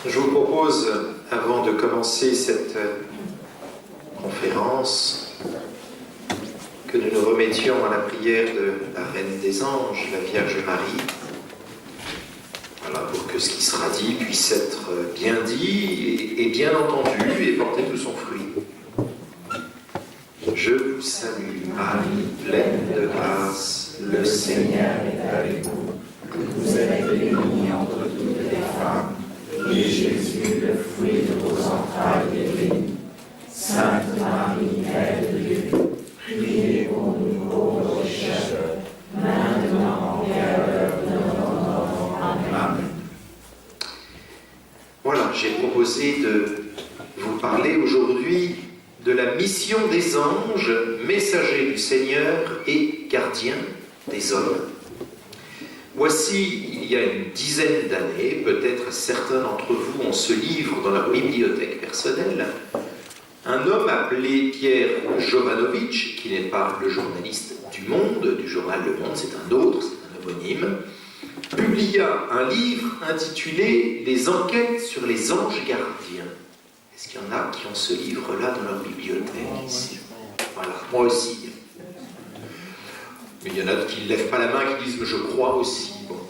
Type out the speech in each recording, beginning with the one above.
Je vous propose, avant de commencer cette conférence, que nous nous remettions à la prière de la Reine des Anges, la Vierge Marie, voilà, pour que ce qui sera dit puisse être bien dit et bien entendu et porter tout son fruit. Je vous salue, Marie, pleine de grâce, le Seigneur est avec vous. Vous êtes bénie entre toutes les femmes, et Jésus, le fruit de vos entrailles, est béni. Sainte Marie, Mère de Dieu, priez pour nous pauvres pécheurs, maintenant et à l'heure de notre mort. Amen. Voilà, j'ai proposé de vous parler aujourd'hui de la mission des anges, messagers du Seigneur et gardiens des hommes. Voici, il y a une dizaine d'années, peut-être certains d'entre vous ont ce livre dans leur bibliothèque personnelle, un homme appelé Pierre Jovanović, qui n'est pas le journaliste du Monde, du journal Le Monde, c'est un autre, c'est un homonyme, publia un livre intitulé « Les enquêtes sur les anges gardiens ». Est-ce qu'il y en a qui ont ce livre-là dans leur bibliothèque ici? Voilà, moi aussi. Mais il y en a qui ne lèvent pas la main, qui disent « je crois aussi ». Bon.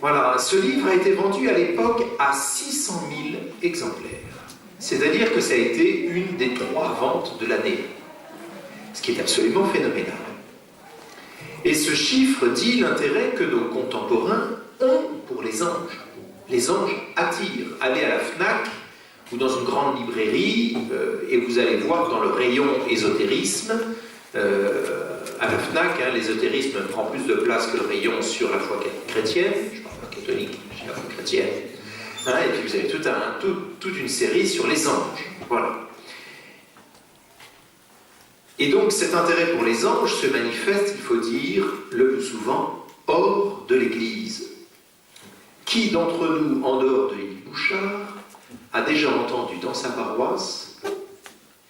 Voilà, ce livre a été vendu à l'époque à 600 000 exemplaires. C'est-à-dire que ça a été une des 3 ventes de l'année. Ce qui est absolument phénoménal. Et ce chiffre dit l'intérêt que nos contemporains ont pour les anges. Les anges attirent. Allez à la Fnac ou dans une grande librairie et vous allez voir dans le rayon ésotérisme, à la Fnac, l'ésotérisme prend plus de place que le rayon sur la foi chrétienne, je ne parle pas catholique, je dis la foi chrétienne, et puis vous avez toute une série sur les anges. Voilà. Et donc cet intérêt pour les anges se manifeste, il faut dire, le plus souvent, hors de l'Église. Qui d'entre nous, en dehors de Yves Bouchard, a déjà entendu dans sa paroisse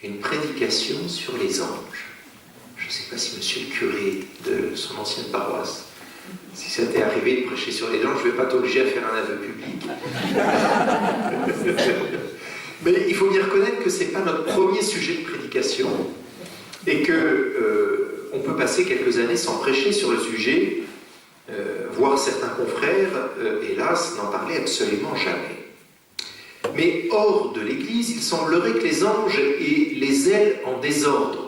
une prédication sur les anges? Je ne sais pas si monsieur le curé de son ancienne paroisse, si ça t'est arrivé de prêcher sur les anges, je ne vais pas t'obliger à faire un aveu public. Mais il faut bien reconnaître que ce n'est pas notre premier sujet de prédication et qu'on peut passer quelques années sans prêcher sur le sujet, voire certains confrères, hélas, n'en parlaient absolument jamais. Mais hors de l'Église, il semblerait que les anges aient les ailes en désordre.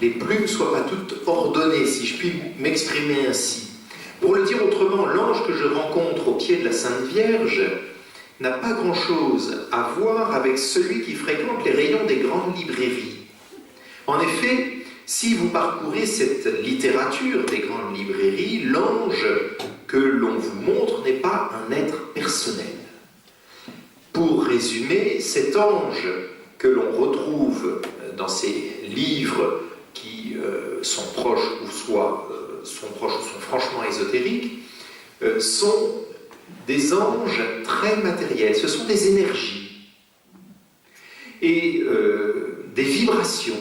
Les plumes ne soient pas toutes ordonnées, si je puis m'exprimer ainsi. Pour le dire autrement, l'ange que je rencontre au pied de la Sainte Vierge n'a pas grand-chose à voir avec celui qui fréquente les rayons des grandes librairies. En effet, si vous parcourez cette littérature des grandes librairies, l'ange que l'on vous montre n'est pas un être personnel. Pour résumer, cet ange que l'on retrouve dans ces livres qui sont proches ou sont franchement ésotériques, sont des anges très matériels. Ce sont des énergies et des vibrations.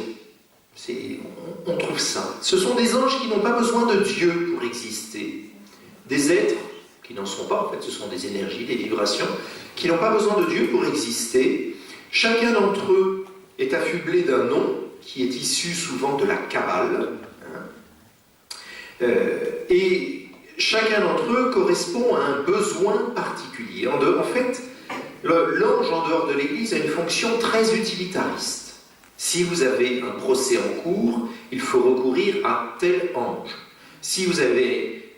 On trouve ça. Ce sont des anges qui n'ont pas besoin de Dieu pour exister. Des êtres qui n'en sont pas, en fait, ce sont des énergies, des vibrations, qui n'ont pas besoin de Dieu pour exister. Chacun d'entre eux est affublé d'un nom qui est issu souvent de la Kabbale. Et chacun d'entre eux correspond à un besoin particulier. En fait, l'ange en dehors de l'Église a une fonction très utilitariste. Si vous avez un procès en cours, il faut recourir à tel ange. Si vous avez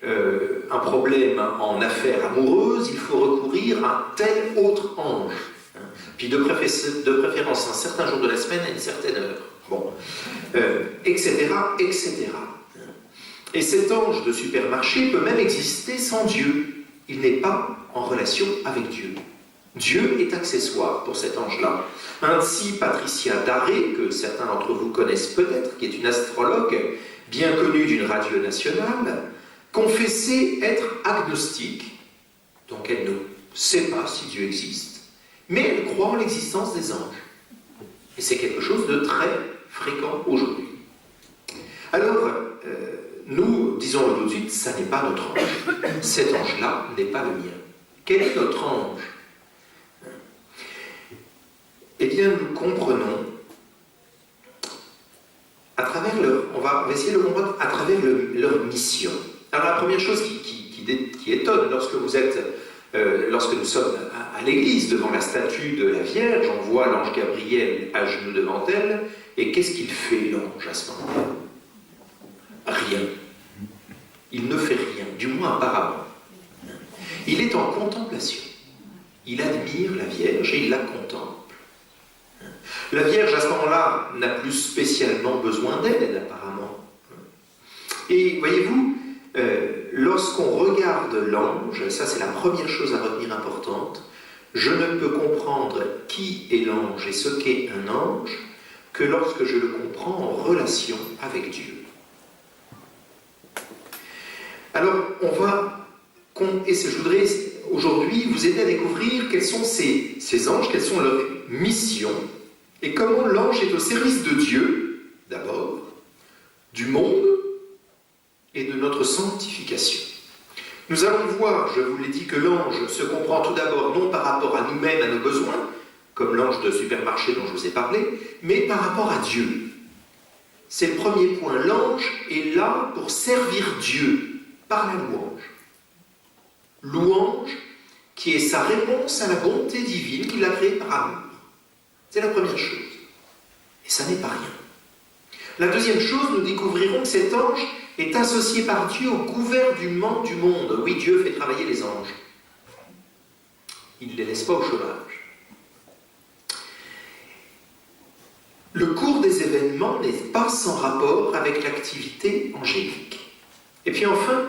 un problème en affaires amoureuses, il faut recourir à tel autre ange. Puis de préférence un certain jour de la semaine à une certaine heure. Bon, etc., etc. Et cet ange de supermarché peut même exister sans Dieu. Il n'est pas en relation avec Dieu. Dieu est accessoire pour cet ange-là. Ainsi, Patricia Daré, que certains d'entre vous connaissent peut-être, qui est une astrologue bien connue d'une radio nationale, confessait être agnostique, donc elle ne sait pas si Dieu existe, mais elle croit en l'existence des anges. Et c'est quelque chose de très fréquent aujourd'hui. Alors, nous disons tout de suite, ça n'est pas notre ange. Cet ange-là n'est pas le mien. Quel est notre ange? Eh bien, nous comprenons à travers on va essayer de le comprendre à travers leur mission. Alors la première chose qui étonne lorsque nous sommes à l'église devant la statue de la Vierge, on voit l'ange Gabriel à genoux devant elle, et qu'est-ce qu'il fait l'ange à ce moment-là? Rien. Il ne fait rien, du moins apparemment. Il est en contemplation. Il admire la Vierge et il la contemple. La Vierge, à ce moment-là, n'a plus spécialement besoin d'aide, apparemment. Et voyez-vous, lorsqu'on regarde l'ange, ça c'est la première chose à retenir importante, je ne peux comprendre qui est l'ange et ce qu'est un ange que lorsque je le comprends en relation avec Dieu. Alors, je voudrais aujourd'hui vous aider à découvrir quels sont ces anges, quelles sont leurs missions, et comment l'ange est au service de Dieu, d'abord, du monde et de notre sanctification. Nous allons voir, je vous l'ai dit, que l'ange se comprend tout d'abord non par rapport à nous-mêmes, à nos besoins, comme l'ange de supermarché dont je vous ai parlé, mais par rapport à Dieu. C'est le premier point. L'ange est là pour servir Dieu par la louange. Louange qui est sa réponse à la bonté divine qu'il a créée par amour. C'est la première chose. Et ça n'est pas rien. La deuxième chose, nous découvrirons que cet ange est associé par Dieu au gouvernement du monde. Oui, Dieu fait travailler les anges. Il ne les laisse pas au chômage. Le cours des événements n'est pas sans rapport avec l'activité angélique. Et puis enfin,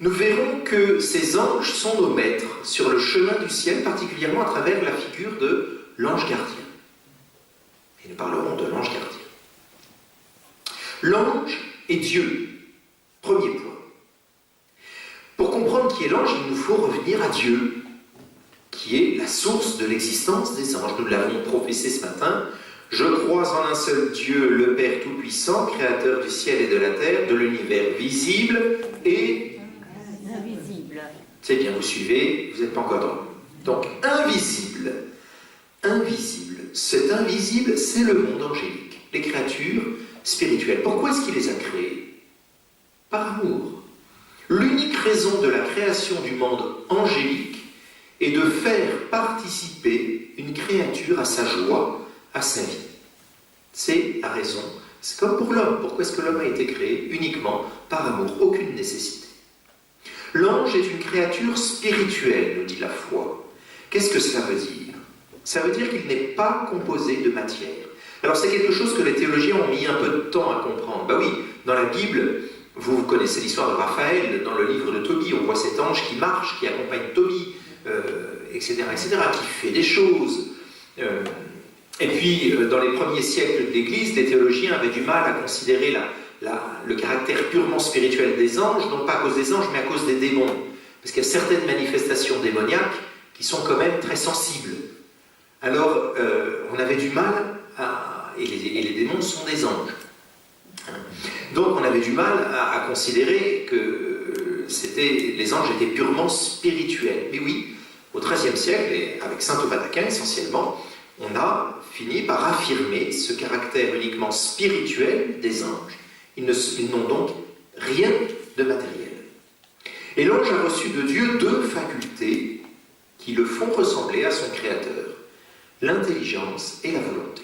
nous verrons que ces anges sont nos maîtres sur le chemin du ciel, particulièrement à travers la figure de l'ange gardien. Et nous parlerons de l'ange gardien. L'ange est Dieu. Premier point. Pour comprendre qui est l'ange, il nous faut revenir à Dieu, qui est la source de l'existence des anges. Nous l'avons professé ce matin. Je crois en un seul Dieu, le Père Tout-Puissant, créateur du ciel et de la terre, de l'univers visible et invisible. C'est bien, vous suivez, vous n'êtes pas encore dans. Donc, invisible. Invisible. Cet invisible, c'est le monde angélique, les créatures spirituelles. Pourquoi est-ce qu'il les a créées? Par amour. L'unique raison de la création du monde angélique est de faire participer une créature à sa joie, à sa vie. C'est la raison. C'est comme pour l'homme. Pourquoi est-ce que l'homme a été créé? Uniquement par amour, aucune nécessité. L'ange est une créature spirituelle, nous dit la foi. Qu'est-ce que cela veut dire? Ça veut dire qu'il n'est pas composé de matière. Alors c'est quelque chose que les théologiens ont mis un peu de temps à comprendre. Ben oui, dans la Bible, vous connaissez l'histoire de Raphaël, dans le livre de Tobie, on voit cet ange qui marche, qui accompagne Tobie, etc., qui fait des choses. Et puis, dans les premiers siècles de l'Église, les théologiens avaient du mal à considérer le caractère purement spirituel des anges, non pas à cause des anges, mais à cause des démons. Parce qu'il y a certaines manifestations démoniaques qui sont quand même très sensibles. Alors, on avait du mal et les démons sont des anges. Donc, on avait du mal à considérer que les anges étaient purement spirituels. Mais oui, au XIIIe siècle, et avec saint Thomas d'Aquin essentiellement, on a fini par affirmer ce caractère uniquement spirituel des anges. Ils n'ont donc rien de matériel. Et l'ange a reçu de Dieu deux facultés qui le font ressembler à son Créateur, l'intelligence et la volonté.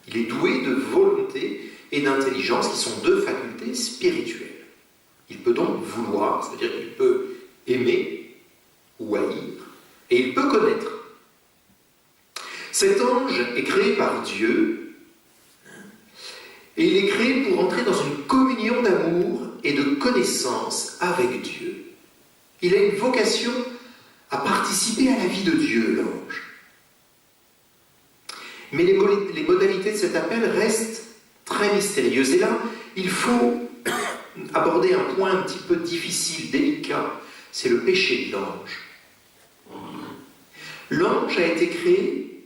Il est doué de volonté et d'intelligence qui sont deux facultés spirituelles. Il peut donc vouloir, c'est-à-dire qu'il peut aimer ou haïr, et il peut connaître. Cet ange est créé par Dieu, et il est créé pour entrer dans une communion d'amour et de connaissance avec Dieu. Il a une vocation à participer à la vie de Dieu, l'ange. Mais les modalités de cet appel restent très mystérieuses. Et là, il faut aborder un point un petit peu difficile, délicat. C'est le péché de l'ange. L'ange a été créé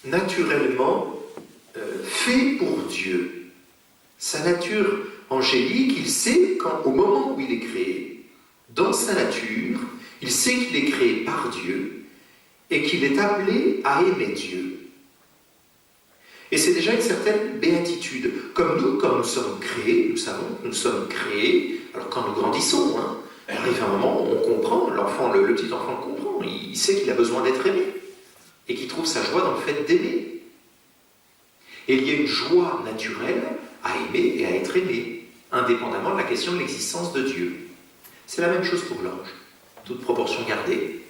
naturellement, fait pour Dieu. Sa nature angélique, il sait qu'au moment où il est créé, dans sa nature, Il sait qu'il est créé par Dieu et qu'il est appelé à aimer Dieu. Et c'est déjà une certaine béatitude. Comme nous, quand nous sommes créés, nous savons que nous sommes créés, alors quand nous grandissons, il arrive un moment où on comprend, l'enfant, le petit enfant le comprend, il sait qu'il a besoin d'être aimé et qu'il trouve sa joie dans le fait d'aimer. Et il y a une joie naturelle à aimer et à être aimé, indépendamment de la question de l'existence de Dieu. C'est la même chose pour l'ange, toute proportion gardée.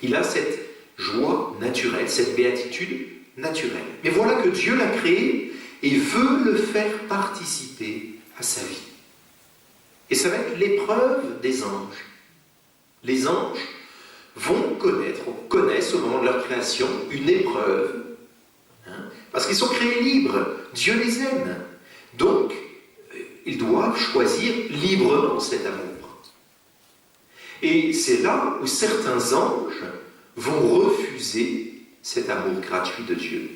Il a cette joie naturelle, cette béatitude naturelle. Mais voilà que Dieu l'a créé et veut le faire participer à sa vie. Et ça va être l'épreuve des anges. Les anges vont connaissent au moment de leur création une épreuve, parce qu'ils sont créés libres. Dieu les aime. Donc, ils doivent choisir librement cet amour. Et c'est là où certains anges vont refuser cet amour gratuit de Dieu.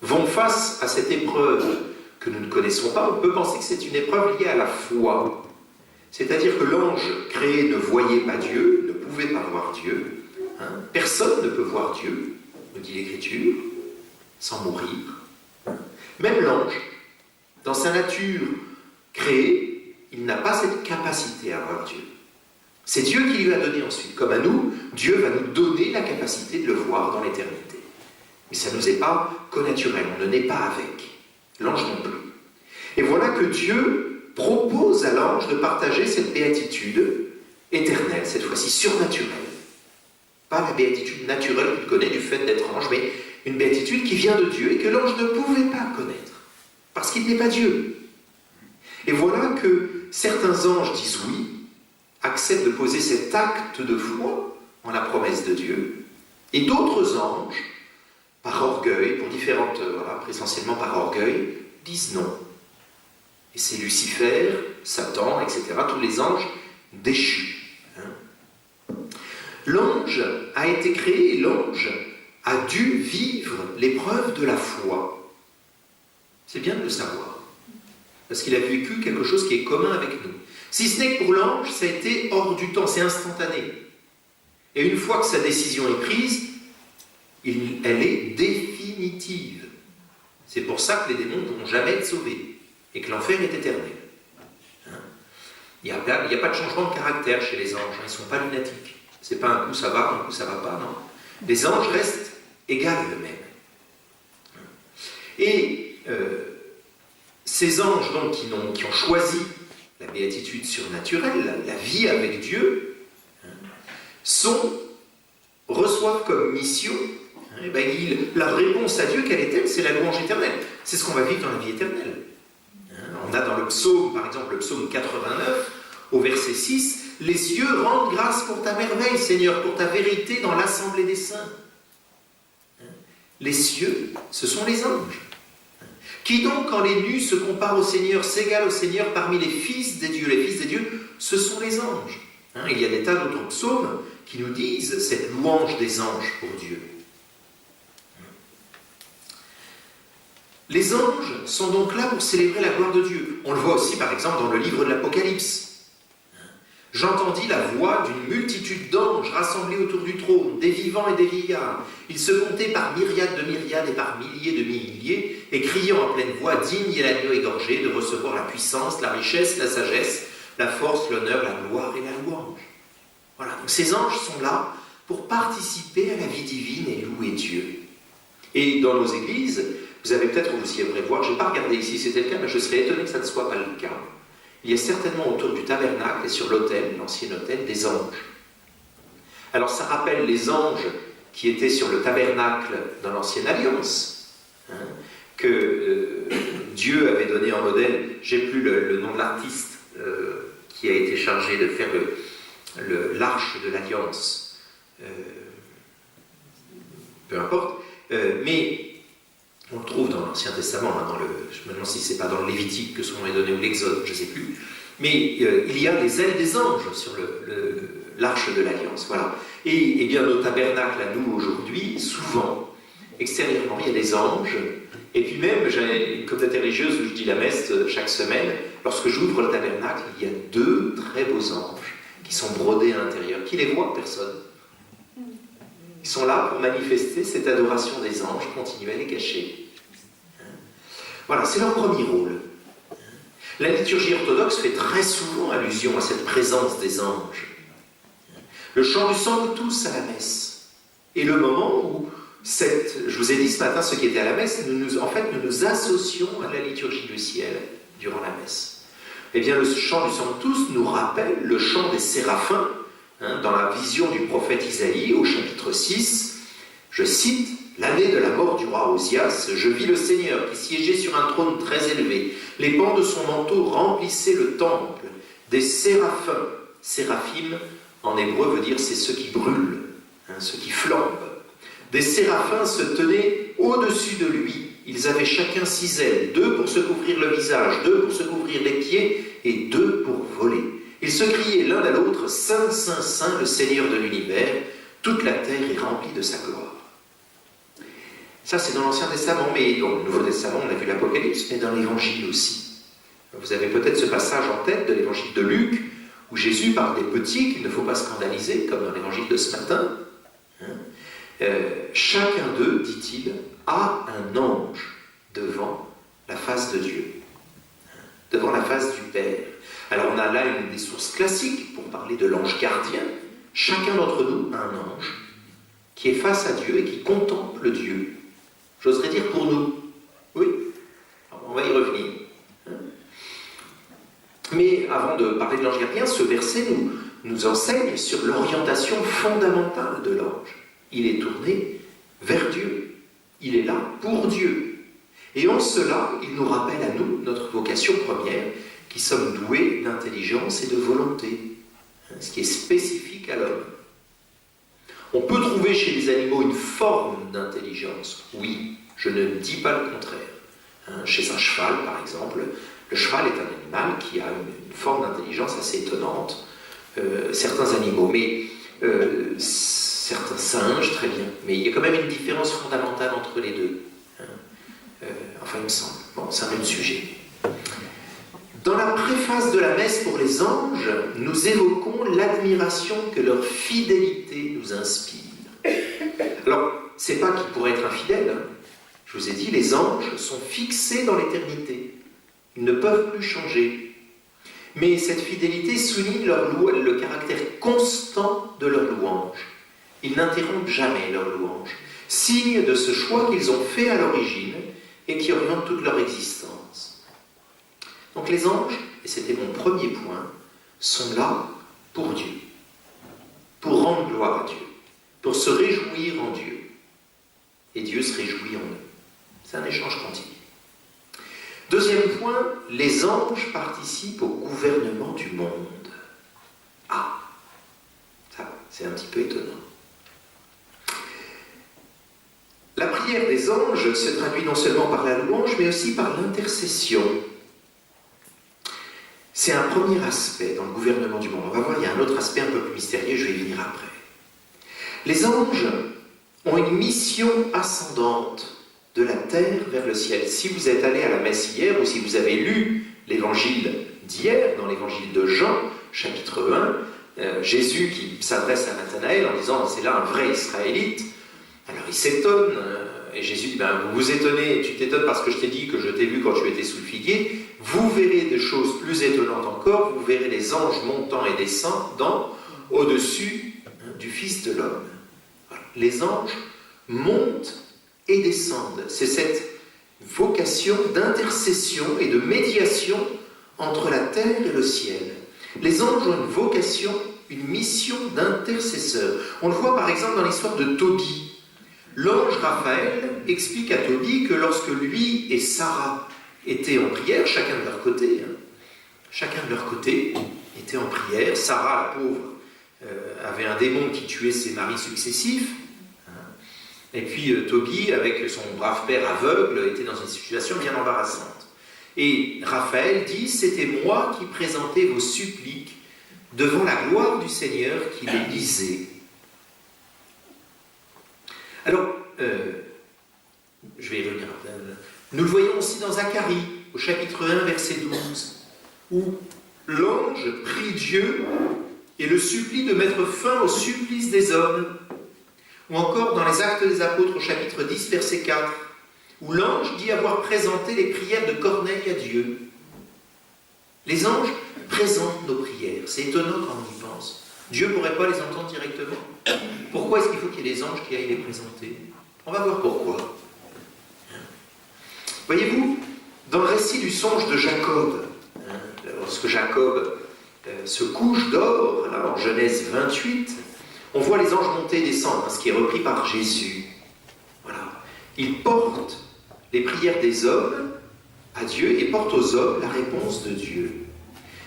Vont face à cette épreuve que nous ne connaissons pas, on peut penser que c'est une épreuve liée à la foi. C'est-à-dire que l'ange créé ne voyait pas Dieu, ne pouvait pas voir Dieu. Personne ne peut voir Dieu, nous dit l'Écriture, sans mourir. Même l'ange, dans sa nature créée, il n'a pas cette capacité à voir Dieu. C'est Dieu qui lui a donné ensuite. Comme à nous, Dieu va nous donner la capacité de le voir dans l'éternité. Mais ça ne nous est pas connaturel, on ne naît pas avec. L'ange non plus. Et voilà que Dieu propose à l'ange de partager cette béatitude éternelle, cette fois-ci surnaturelle. Pas la béatitude naturelle qu'il connaît du fait d'être ange, mais une béatitude qui vient de Dieu et que l'ange ne pouvait pas connaître, parce qu'il n'est pas Dieu. Et voilà que certains anges disent oui, acceptent de poser cet acte de foi en la promesse de Dieu, et d'autres anges, par orgueil, pour différentes, essentiellement par orgueil, disent non. Et c'est Lucifer, Satan, etc., tous les anges déchus. L'ange a été créé, et l'ange a dû vivre l'épreuve de la foi. C'est bien de le savoir, parce qu'il a vécu quelque chose qui est commun avec nous. Si ce n'est que pour l'ange, ça a été hors du temps, c'est instantané. Et une fois que sa décision est prise, elle est définitive. C'est pour ça que les démons ne pourront jamais être sauvés, et que l'enfer est éternel. Il n'y a pas de changement de caractère chez les anges, ils ne sont pas lunatiques. C'est pas un coup ça va, un coup ça ne va pas, non. Les anges restent égaux eux-mêmes. Et ces anges donc, qui ont choisi la béatitude surnaturelle, la vie avec Dieu, reçoivent comme mission, la réponse à Dieu, quelle est-elle? C'est la louange éternelle. C'est ce qu'on va vivre dans la vie éternelle. On a dans le psaume, par exemple, le psaume 89, au verset 6, « Les cieux rendent grâce pour ta merveille, Seigneur, pour ta vérité dans l'assemblée des saints. » Les cieux, ce sont les anges. Qui donc, quand les nus se comparent au Seigneur, s'égalent au Seigneur parmi les fils des dieux? Les fils des dieux, ce sont les anges. Il y a des tas d'autres psaumes qui nous disent cette louange des anges pour Dieu. Les anges sont donc là pour célébrer la gloire de Dieu. On le voit aussi, par exemple, dans le livre de l'Apocalypse. « J'entendis la voix d'une multitude d'anges rassemblés autour du trône, des vivants et des vieillards. Ils se comptaient par myriades de myriades et par milliers de milliers, et criant en pleine voix, digne est l'agneau égorgé de recevoir la puissance, la richesse, la sagesse, la force, l'honneur, la gloire et la louange. » Voilà, donc ces anges sont là pour participer à la vie divine et louer Dieu. Et dans nos églises, vous avez peut-être, vous y aimerez voir, je n'ai pas regardé ici si c'était le cas, mais je serais étonné que ça ne soit pas le cas. Il y a certainement autour du tabernacle et sur l'autel, l'ancien autel, des anges. Alors ça rappelle les anges qui étaient sur le tabernacle dans l'ancienne alliance, que Dieu avait donné en modèle, j'ai plus le nom de l'artiste qui a été chargé de faire l'arche de l'alliance, peu importe, mais on le trouve dans l'Ancien Testament, je me demande si ce n'est pas dans le Lévitique que son nom est donné, ou l'Exode, je ne sais plus. Mais il y a les ailes des anges sur l'arche de l'Alliance. Voilà. Et bien nos tabernacles à nous aujourd'hui, souvent, extérieurement, il y a des anges. Et puis même, j'ai une communauté religieuse où je dis la messe chaque semaine. Lorsque j'ouvre le tabernacle, il y a 2 très beaux anges qui qui sont brodés à l'intérieur. Qui les voit? Personne. Ils sont là pour manifester cette adoration des anges, continuer à les cacher. Voilà, c'est leur premier rôle. La liturgie orthodoxe fait très souvent allusion à cette présence des anges. Le chant du Sanctus à la messe est le moment où je vous ai dit ce matin ce qui était à la messe, nous nous associons à la liturgie du ciel durant la messe. Eh bien, le chant du Sanctus nous rappelle le chant des séraphins, dans la vision du prophète Isaïe au chapitre 6, je cite, « L'année de la mort du roi Osias, je vis le Seigneur qui siégeait sur un trône très élevé. Les pans de son manteau remplissaient le temple. Des séraphins, séraphim en hébreu veut dire c'est ceux qui brûlent, ceux qui flambent. Des séraphins se tenaient au-dessus de lui. Ils avaient chacun 6 ailes, 2 pour se couvrir le visage, 2 pour se couvrir les pieds et 2 pour voler. Ils se criaient l'un à l'autre, « Saint, Saint, Saint, le Seigneur de l'univers, toute la terre est remplie de sa gloire. » Ça, c'est dans l'Ancien Testament, mais dans le Nouveau Testament, on a vu l'Apocalypse, mais dans l'Évangile aussi. Vous avez peut-être ce passage en tête de l'Évangile de Luc, où Jésus parle des petits qu'il ne faut pas scandaliser, comme dans l'Évangile de ce matin. Chacun d'eux, dit-il, a un ange devant la face de Dieu, devant la face du Père. Alors on a là une des sources classiques pour parler de l'ange gardien. Chacun d'entre nous a un ange qui est face à Dieu et qui contemple Dieu. J'oserais dire pour nous. Oui, alors, on va y revenir. Mais avant de parler de l'ange gardien, ce verset nous enseigne sur l'orientation fondamentale de l'ange. Il est tourné vers Dieu. Il est là pour Dieu. Et en cela, il nous rappelle à nous notre vocation première, qui sommes doués d'intelligence et de volonté, ce qui est spécifique à l'homme. On peut trouver chez les animaux une forme d'intelligence, oui, je ne dis pas le contraire. Chez un cheval, par exemple, le cheval est un animal qui a une forme d'intelligence assez étonnante. Certains animaux, mais certains singes, très bien. Mais il y a quand même une différence fondamentale entre les deux. Enfin, il me semble. Bon, c'est un même sujet. Dans la préface de la messe pour les anges, nous évoquons l'admiration que leur fidélité nous inspire. Alors, c'est pas qu'ils pourraient être infidèles. Je vous ai dit, les anges sont fixés dans l'éternité. Ils ne peuvent plus changer. Mais cette fidélité souligne le caractère constant de leur louange. Ils n'interrompent jamais leur louange, signe de ce choix qu'ils ont fait à l'origine et qui oriente toute leur existence. Donc les anges, et c'était mon premier point, sont là pour Dieu, pour rendre gloire à Dieu, pour se réjouir en Dieu. Et Dieu se réjouit en eux. C'est un échange continu. Deuxième point, les anges participent au gouvernement du monde. Ah, ça, c'est un petit peu étonnant. La prière des anges se traduit non seulement par la louange, mais aussi par l'intercession. C'est un premier aspect dans le gouvernement du monde. On va voir, il y a un autre aspect un peu plus mystérieux, je vais y venir après. Les anges ont une mission ascendante de la terre vers le ciel. Si vous êtes allé à la messe hier, ou si vous avez lu l'évangile d'hier, dans l'évangile de Jean, chapitre 1, Jésus qui s'adresse à Nathanaël en disant « c'est là un vrai Israélite », alors il s'étonne, et Jésus dit « vous vous étonnez, tu t'étonnes parce que je t'ai dit que je t'ai vu quand tu étais sous le figuier, vous verrez des choses plus étonnantes encore, vous verrez les anges montant et descendant au-dessus du Fils de l'homme. » Les anges montent et descendent. C'est cette vocation d'intercession et de médiation entre la terre et le ciel. Les anges ont une vocation, une mission d'intercesseur. On le voit par exemple dans l'histoire de Tobie. L'ange Raphaël explique à Tobie que lorsque lui et Sarah étaient en prière, chacun de leur côté, était en prière. Sarah, la pauvre, avait un démon qui tuait ses maris successifs. Et puis Tobie, avec son brave père aveugle, était dans une situation bien embarrassante. Et Raphaël dit « C'était moi qui présentais vos suppliques devant la gloire du Seigneur qui les lisait. » Alors, je vais y revenir. Nous le voyons aussi dans Zacharie, au chapitre 1, verset 12, où l'ange prie Dieu et le supplie de mettre fin au supplice des hommes. Ou encore dans les Actes des Apôtres au chapitre 10, verset 4, où l'ange dit avoir présenté les prières de Corneille à Dieu. Les anges présentent nos prières. C'est étonnant quand on y pense. Dieu ne pourrait pas les entendre directement. Pourquoi est-ce qu'il faut qu'il y ait des anges qui aillent les présenter? On va voir pourquoi. Voyez-vous, dans le récit du songe de Jacob, lorsque Jacob se couche d'or, en Genèse 28, on voit les anges monter et descendre, ce qui est repris par Jésus. Voilà. Ils portent les prières des hommes à Dieu et portent aux hommes la réponse de Dieu.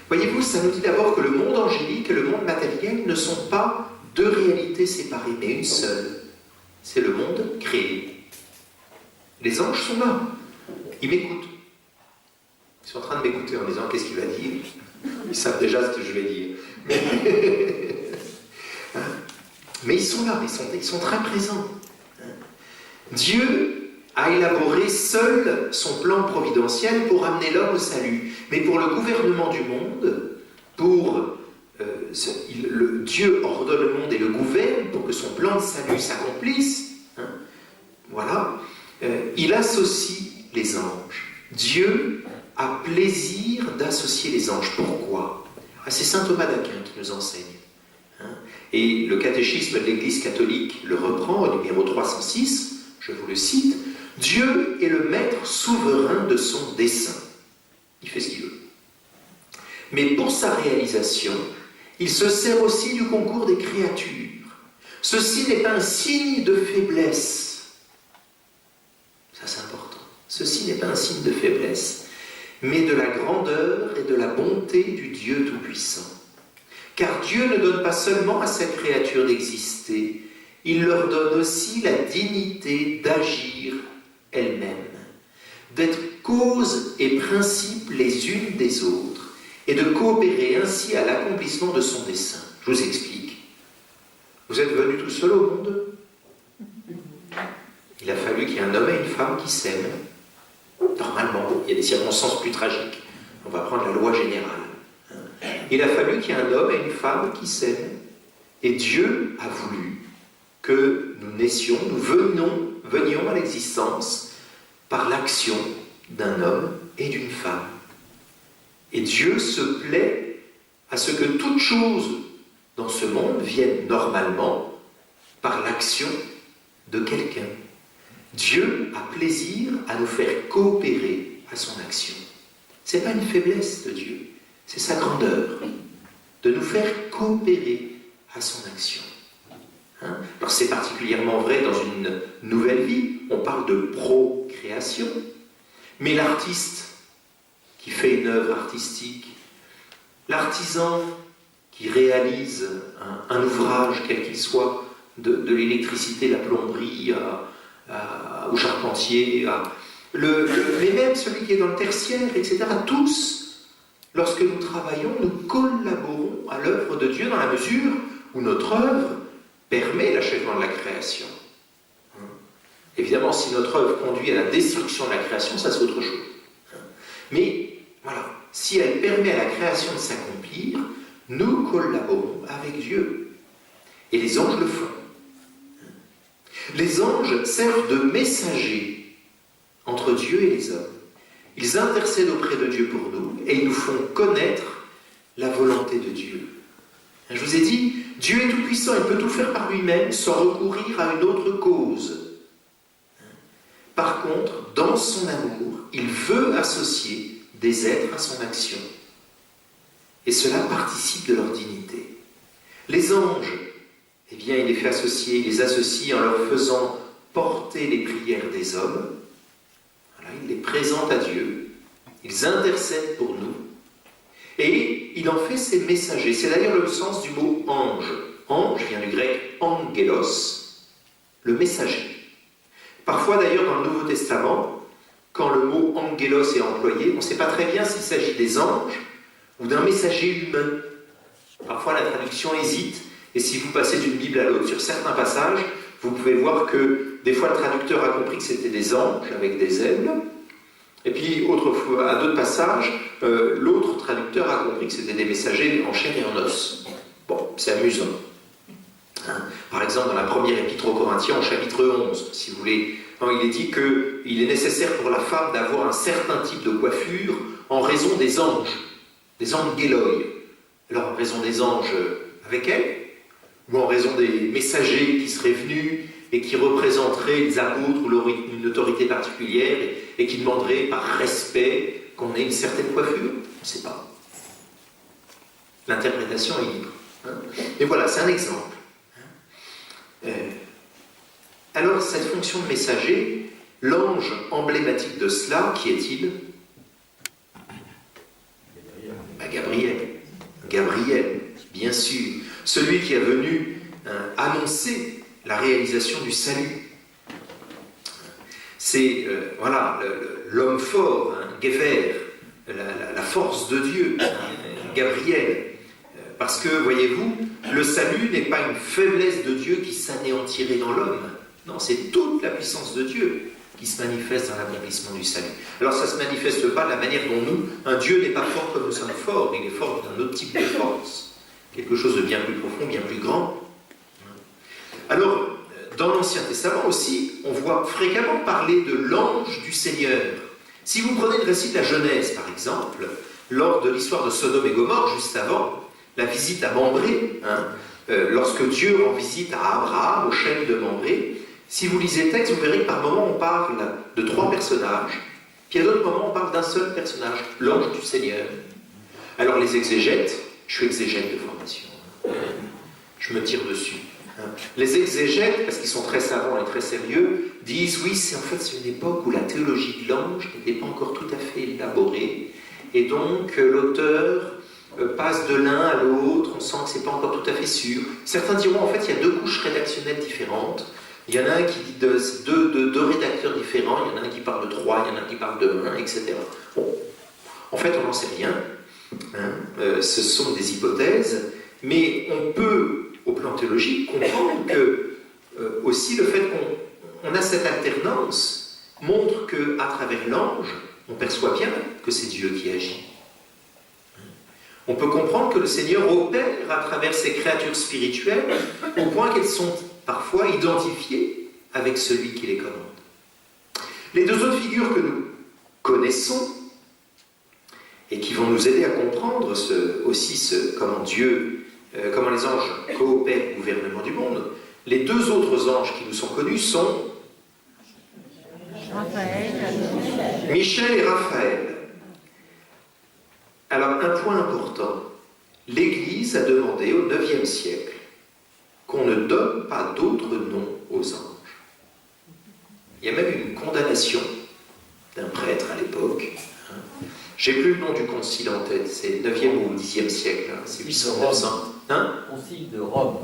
Voyez-vous, ça nous dit d'abord que le monde angélique et le monde matériel ne sont pas deux réalités séparées, mais une seule. C'est le monde créé. Les anges sont là. Ils m'écoutent. Ils sont en train de m'écouter en disant qu'est-ce qu'il va dire. Ils savent déjà ce que je vais dire. Mais ils sont là, ils sont très présents. Dieu a élaboré seul son plan providentiel pour amener l'homme au salut. Mais pour le gouvernement du monde, Dieu ordonne le monde et le gouverne pour que son plan de salut s'accomplisse. Voilà. Il associe les anges. Dieu a plaisir d'associer les anges. Pourquoi? C'est saint Thomas d'Aquin qui nous enseigne. Et le catéchisme de l'Église catholique le reprend au numéro 306, je vous le cite, « Dieu est le maître souverain de son dessein. » Il fait ce qu'il veut. Mais pour sa réalisation, il se sert aussi du concours des créatures. Ceci n'est pas un signe de faiblesse. Ça, c'est important. Ceci n'est pas un signe de faiblesse, mais de la grandeur et de la bonté du Dieu Tout-Puissant. Car Dieu ne donne pas seulement à ses créatures d'exister, il leur donne aussi la dignité d'agir elles-mêmes, d'être cause et principe les unes des autres, et de coopérer ainsi à l'accomplissement de son dessein. Je vous explique. Vous êtes venus tout seul au monde. Il a fallu qu'il y ait un homme et une femme qui s'aiment. Normalement, il y a des circonstances plus tragiques. On va prendre la loi générale. Il a fallu qu'il y ait un homme et une femme qui s'aiment. Et Dieu a voulu que nous naissions, nous venions à l'existence par l'action d'un homme et d'une femme. Et Dieu se plaît à ce que toute chose dans ce monde vienne normalement par l'action de quelqu'un. Dieu a plaisir à nous faire coopérer à son action. Ce n'est pas une faiblesse de Dieu, c'est sa grandeur, de nous faire coopérer à son action. Alors c'est particulièrement vrai dans une nouvelle vie, on parle de procréation, mais l'artiste qui fait une œuvre artistique, l'artisan qui réalise un ouvrage, quel qu'il soit, de l'électricité, la plomberie, au charpentier, mais même celui qui est dans le tertiaire, etc. Tous, lorsque nous travaillons, nous collaborons à l'œuvre de Dieu dans la mesure où notre œuvre permet l'achèvement de la création. Évidemment, si notre œuvre conduit à la destruction de la création, ça c'est autre chose. Mais voilà, si elle permet à la création de s'accomplir, nous collaborons avec Dieu. Et les anges le font. Les anges servent de messagers entre Dieu et les hommes. Ils intercèdent auprès de Dieu pour nous et ils nous font connaître la volonté de Dieu. Je vous ai dit, Dieu est tout-puissant, il peut tout faire par lui-même sans recourir à une autre cause. Par contre, dans son amour, il veut associer des êtres à son action. Et cela participe de leur dignité. Les anges, eh bien, il les associe en leur faisant porter les prières des hommes. Voilà, il les présente à Dieu. Ils intercèdent pour nous. Et il en fait ses messagers. C'est d'ailleurs le sens du mot ange. Ange vient du grec angelos, le messager. Parfois d'ailleurs dans le Nouveau Testament, quand le mot angelos est employé, on ne sait pas très bien s'il s'agit des anges ou d'un messager humain. Parfois la traduction hésite, et si vous passez d'une Bible à l'autre, sur certains passages, vous pouvez voir que des fois le traducteur a compris que c'était des anges avec des ailes, et puis autrefois, à d'autres passages, l'autre traducteur a compris que c'était des messagers en chair et en os. Bon, c'est amusant. Hein? Par exemple, dans la première épître aux Corinthiens, au chapitre 11, si vous voulez, il est dit qu'il est nécessaire pour la femme d'avoir un certain type de coiffure en raison des anges guéloi. Alors, en raison des anges avec elle, ou en raison des messagers qui seraient venus et qui représenteraient les apôtres ou une autorité particulière et qui demanderaient par respect qu'on ait une certaine coiffure? On ne sait pas. L'interprétation est libre. Hein? Mais voilà, c'est un exemple. Alors, cette fonction de messager, l'ange emblématique de cela, qui est-il? Gabriel, bien sûr. Celui qui est venu annoncer la réalisation du salut. C'est voilà, l'homme fort, hein, Gever, la force de Dieu, hein, Gabriel. Parce que, voyez-vous, le salut n'est pas une faiblesse de Dieu qui s'anéantirait dans l'homme. Non, c'est toute la puissance de Dieu qui se manifeste dans l'accomplissement du salut. Alors ça ne se manifeste pas de la manière dont nous, un Dieu n'est pas fort comme nous sommes forts, il est fort d'un autre type de force. Quelque chose de bien plus profond, bien plus grand. Alors, dans l'Ancien Testament aussi, on voit fréquemment parler de l'ange du Seigneur. Si vous prenez le récit de la Genèse, par exemple, lors de l'histoire de Sodome et Gomorrhe, juste avant la visite à Mambré, hein, lorsque Dieu rend visite à Abraham, au chêne de Mambré, si vous lisez le texte, vous verrez que par moments on parle de 3 personnages, puis à d'autres moments on parle d'un seul personnage, l'ange du Seigneur. Alors les exégètes, je suis exégète de formation, je me tire dessus. Les exégètes, parce qu'ils sont très savants et très sérieux, disent oui, c'est une époque où la théologie de l'ange n'était pas encore tout à fait élaborée, et donc l'auteur passe de l'un à l'autre, on sent que c'est pas encore tout à fait sûr. Certains diront en fait il y a 2 couches rédactionnelles différentes. Il y en a un qui dit deux rédacteurs différents, il y en a un qui parle de 3, il y en a un qui parle de 1, etc. Bon, en fait on n'en sait rien, hein. Ce sont des hypothèses, mais on peut, au plan théologique, comprendre que aussi le fait qu'on a cette alternance montre qu'à travers l'ange, on perçoit bien que c'est Dieu qui agit. On peut comprendre que le Seigneur opère à travers ces créatures spirituelles au point qu'elles sont parfois identifiées avec celui qui les commande. Les 2 autres figures que nous connaissons et qui vont nous aider à comprendre comment les anges coopèrent au gouvernement du monde, les 2 autres anges qui nous sont connus sont Michel et Raphaël. Alors, un point important, l'Église a demandé au IXe siècle qu'on ne donne pas d'autres noms aux anges. Il y a même eu une condamnation d'un prêtre à l'époque. J'ai plus le nom du concile en tête, c'est 9e ou 10e siècle, hein, c'est 800-900. Hein? Concile de Rome.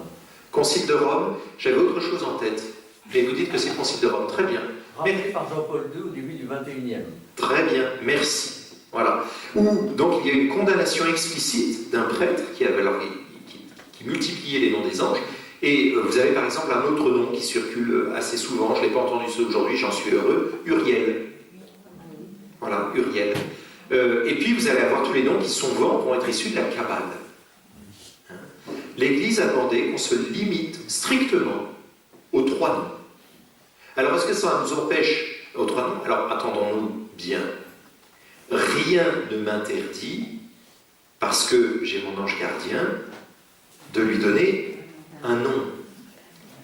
Concile de Rome, j'avais autre chose en tête. Mais vous dites que c'est le concile de Rome, très bien. Rappelé par Jean-Paul II au début du XXIe. Très bien, merci. Voilà. Où donc il y a une condamnation explicite d'un prêtre qui multipliait les noms des anges. Et vous avez par exemple un autre nom qui circule assez souvent, je ne l'ai pas entendu aujourd'hui, j'en suis heureux, Uriel. Voilà, Uriel. Et puis vous allez avoir tous les noms qui vont être issus de la Kabbale. L'Église a demandé qu'on se limite strictement aux 3 noms. Alors est-ce que ça nous empêche aux 3 noms? Alors attendons-nous bien. Rien ne m'interdit, parce que j'ai mon ange gardien, de lui donner un nom.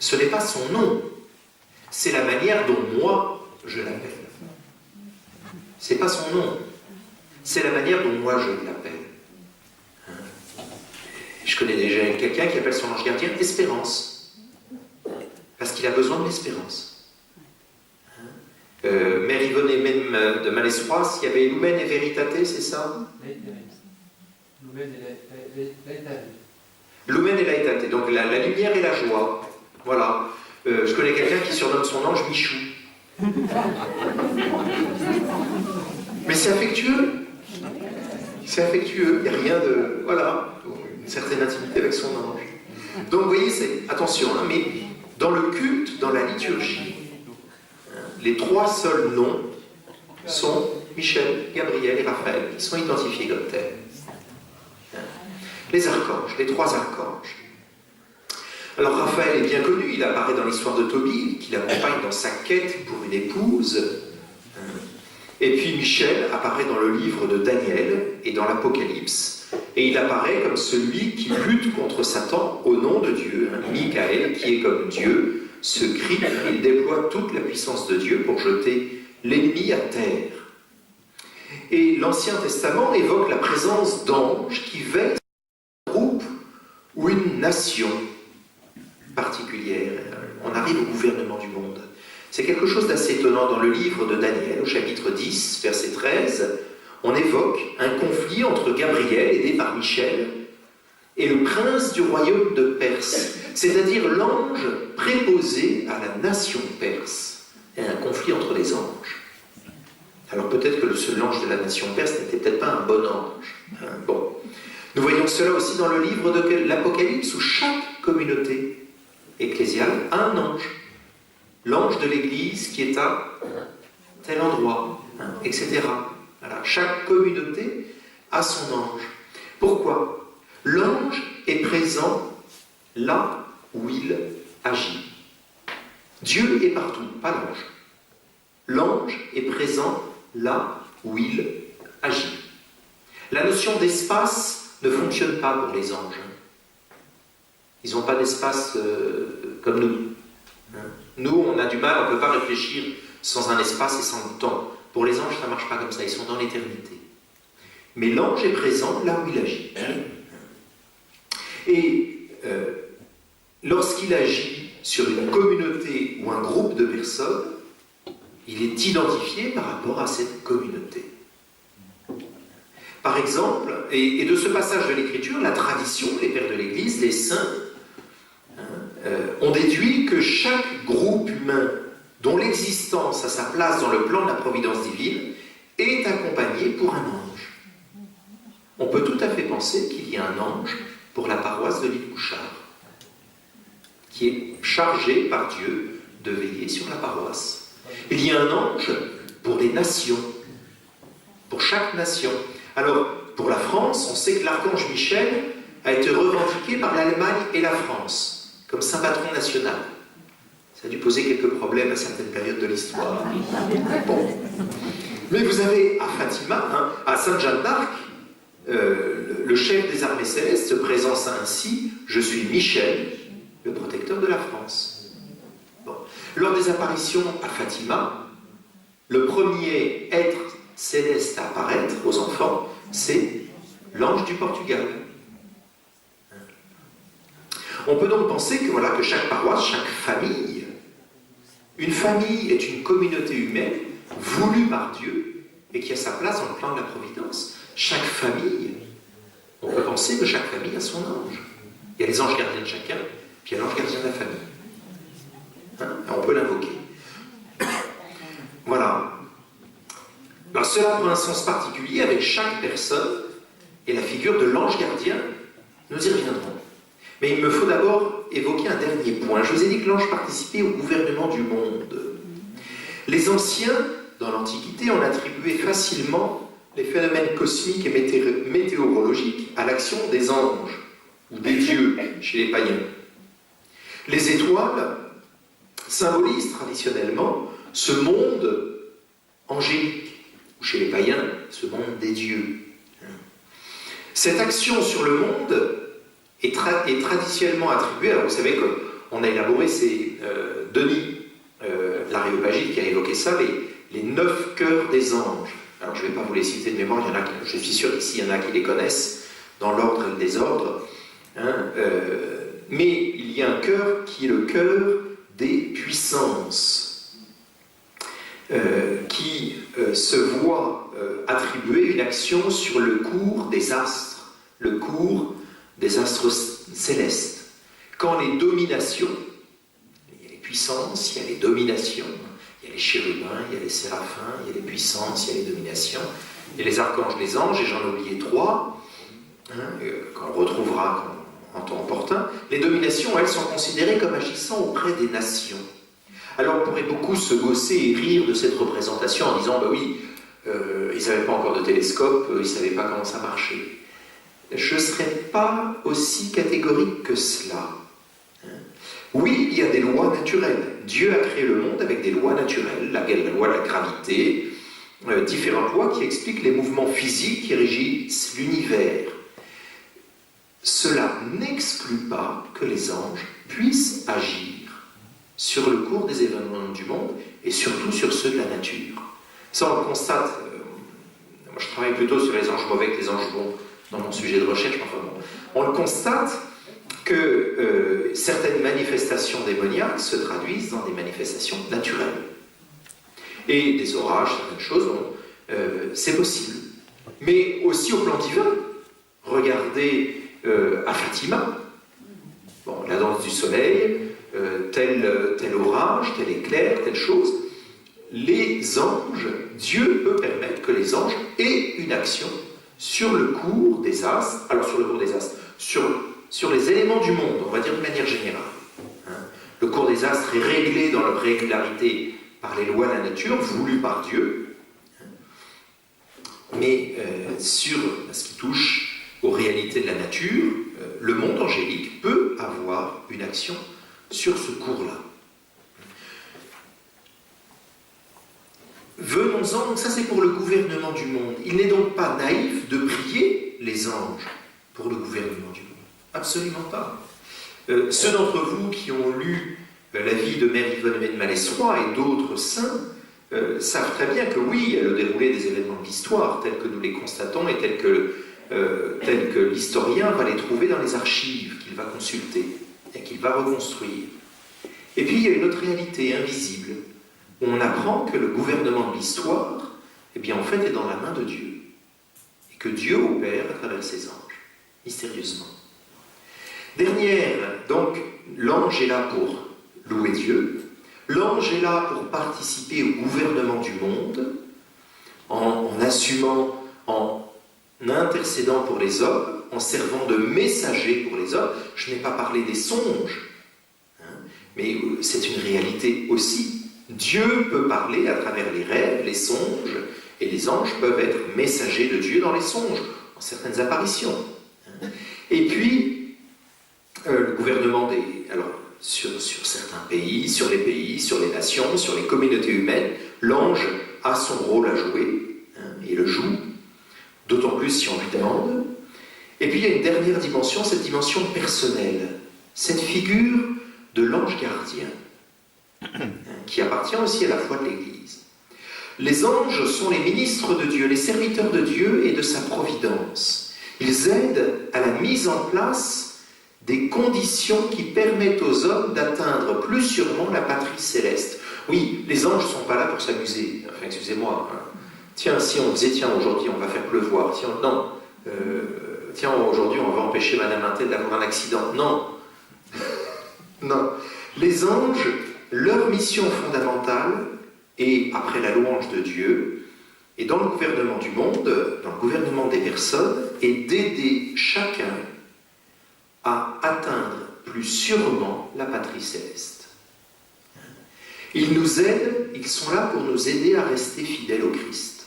Ce n'est pas son nom, c'est la manière dont moi je l'appelle. Ce n'est pas son nom, c'est la manière dont moi je l'appelle. Je connais déjà quelqu'un qui appelle son ange gardien Espérance, parce qu'il a besoin de l'espérance. Mère Yvonne même de Malestroit, s'il y avait Lumen et Veritate, c'est ça? Lumen et Laetate, donc la lumière et la joie. Voilà. Je connais quelqu'un qui surnomme son ange Michou. Mais c'est affectueux. C'est affectueux, il n'y a rien de... Voilà, une certaine intimité avec son ange. Donc vous voyez, attention, hein, mais dans le culte, dans la liturgie, les 3 seuls noms sont Michel, Gabriel et Raphaël, qui sont identifiés comme tels. Les archanges, les 3 archanges. Alors Raphaël est bien connu, il apparaît dans l'histoire de Tobie, qui l'accompagne dans sa quête pour une épouse. Et puis Michel apparaît dans le livre de Daniel et dans l'Apocalypse, et il apparaît comme celui qui lutte contre Satan au nom de Dieu. Michael, qui est comme Dieu, se crie, il déploie toute la puissance de Dieu pour jeter l'ennemi à terre. Et l'Ancien Testament évoque la présence d'anges qui veillent sur un groupe ou une nation particulière. On arrive au gouvernement du monde. C'est quelque chose d'assez étonnant dans le livre de Daniel, au chapitre 10, verset 13. On évoque un conflit entre Gabriel, aidé par Michel, et le prince du royaume de Perse, c'est-à-dire l'ange préposé à la nation perse. Il y a un conflit entre les anges. Alors peut-être que l'ange de la nation perse n'était peut-être pas un bon ange. Bon. Nous voyons cela aussi dans le livre de l'Apocalypse, où chaque communauté ecclésiale a un ange. L'ange de l'Église qui est à tel endroit, etc. Voilà. Chaque communauté a son ange. Pourquoi ? L'ange est présent là où il agit. Dieu est partout, pas l'ange. L'ange est présent là où il agit. La notion d'espace ne fonctionne pas pour les anges. Ils n'ont pas d'espace comme nous. Nous, on a du mal, on ne peut pas réfléchir sans un espace et sans le temps. Pour les anges, ça ne marche pas comme ça, ils sont dans l'éternité. Mais l'ange est présent là où il agit. Et lorsqu'il agit sur une communauté ou un groupe de personnes, il est identifié par rapport à cette communauté. Par exemple, et de ce passage de l'Écriture, la tradition, les pères de l'Église, les saints, on déduit que chaque groupe humain dont l'existence a sa place dans le plan de la providence divine est accompagné pour un ange. On peut tout à fait penser qu'il y a un ange pour la paroisse de l'île Bouchard, qui est chargé par Dieu de veiller sur la paroisse. Il y a un ange pour les nations, pour chaque nation. Alors, pour la France, on sait que l'archange Michel a été revendiqué par l'Allemagne et la France comme saint patron national. Ça a dû poser quelques problèmes à certaines périodes de l'histoire. Bon. Mais vous avez à Fatima, à Sainte-Jeanne d'Arc, le chef des armées célestes se présente ainsi: je suis Michel, le protecteur de la France. Bon. Lors des apparitions à Fatima, le premier être céleste à apparaître aux enfants, c'est l'ange du Portugal. On peut donc penser que, voilà, que chaque paroisse, chaque famille, une famille est une communauté humaine voulue par Dieu et qui a sa place dans le plan de la providence. Chaque famille, on peut penser que chaque famille a son ange. Il y a les anges gardiens de chacun, puis il y a l'ange gardien de la famille. On peut l'invoquer. Voilà. Alors cela prend un sens particulier avec chaque personne et la figure de l'ange gardien. Nous y reviendrons. Mais il me faut d'abord évoquer un dernier point. Je vous ai dit que l'ange participait au gouvernement du monde. Les anciens, dans l'Antiquité, ont attribué facilement les phénomènes cosmiques et météorologiques à l'action des anges, ou des dieux chez les païens. Les étoiles symbolisent traditionnellement ce monde angélique, ou chez les païens, ce monde des dieux. Cette action sur le monde est traditionnellement attribuée, alors vous savez qu'on a élaboré, c'est Denis l'Aréopagite qui a évoqué ça, les 9 cœurs des anges. Alors je ne vais pas vous les citer de mémoire, il y en a, je suis sûr qu'ici il y en a qui les connaissent, dans l'ordre et le désordre, mais il y a un cœur qui est le cœur des puissances, qui se voit attribuer une action sur le cours des astres, le cours des astres célestes. Quand les dominations, il y a les puissances, il y a les dominations, il y a les chérubins, il y a les séraphins, il y a les puissances, il y a les dominations, il y a les archanges, les anges, et j'en ai oublié 3, qu'on retrouvera en temps opportun. Les dominations, elles, sont considérées comme agissant auprès des nations. Alors on pourrait beaucoup se gausser et rire de cette représentation en disant, bah oui, ils n'avaient pas encore de télescope, ils ne savaient pas comment ça marchait. Je ne serais pas aussi catégorique que cela. Oui, il y a des lois naturelles. Dieu a créé le monde avec des lois naturelles, la loi de la gravité, différentes lois qui expliquent les mouvements physiques qui régissent l'univers. Cela n'exclut pas que les anges puissent agir sur le cours des événements du monde et surtout sur ceux de la nature. Ça, on le constate. Moi, je travaille plutôt sur les anges mauvais que les anges bons dans mon sujet de recherche. Enfin bon, on le constate que certaines manifestations démoniaques se traduisent dans des manifestations naturelles. Et des orages, certaines choses, c'est possible. Mais aussi au plan divin. Regardez à Fatima, bon, la danse du soleil, tel orage, tel éclair, telle chose. Les anges, Dieu peut permettre que les anges aient une action sur le cours des astres, alors sur le cours des astres, sur les éléments du monde, on va dire de manière générale. Le cours des astres est réglé dans leur régularité par les lois de la nature, voulues par Dieu, mais sur ce qui touche aux réalités de la nature, le monde angélique peut avoir une action sur ce cours-là. Venons-en, donc ça c'est pour le gouvernement du monde. Il n'est donc pas naïf de prier les anges pour le gouvernement du monde. Absolument pas. Ceux d'entre vous qui ont lu la vie de Mère Yvonne de Malestroit et d'autres saints savent très bien que oui, il y a le déroulé des événements de l'histoire tels que nous les constatons et tels que l'historien va les trouver dans les archives qu'il va consulter et qu'il va reconstruire. Et puis il y a une autre réalité invisible, où on apprend que le gouvernement de l'histoire, eh bien en fait est dans la main de Dieu, et que Dieu opère à travers ses anges, mystérieusement. Dernière, donc, l'ange est là pour louer Dieu, l'ange est là pour participer au gouvernement du monde, en assumant, en intercédant pour les hommes, en servant de messager pour les hommes. Je n'ai pas parlé des songes, mais c'est une réalité aussi. Dieu peut parler à travers les rêves, les songes, et les anges peuvent être messagers de Dieu dans les songes, dans certaines apparitions. Et puis, le gouvernement sur certains pays, sur les nations, sur les communautés humaines, l'ange a son rôle à jouer, et le joue, d'autant plus si on lui demande. Et puis il y a une dernière dimension, cette dimension personnelle, cette figure de l'ange gardien, qui appartient aussi à la foi de l'Église. Les anges sont les ministres de Dieu, les serviteurs de Dieu et de sa providence. Ils aident à la mise en place des conditions qui permettent aux hommes d'atteindre plus sûrement la patrie céleste. Oui, les anges ne sont pas là pour s'amuser. Enfin, excusez-moi. Tiens, si on disait, tiens, aujourd'hui on va faire pleuvoir. Tiens, non. Tiens, aujourd'hui on va empêcher Madame Intel d'avoir un accident. Non. Non. Les anges, leur mission fondamentale, et après la louange de Dieu, et dans le gouvernement du monde, dans le gouvernement des personnes, est d'aider chacun à atteindre plus sûrement la patrie céleste. Ils nous aident, ils sont là pour nous aider à rester fidèles au Christ.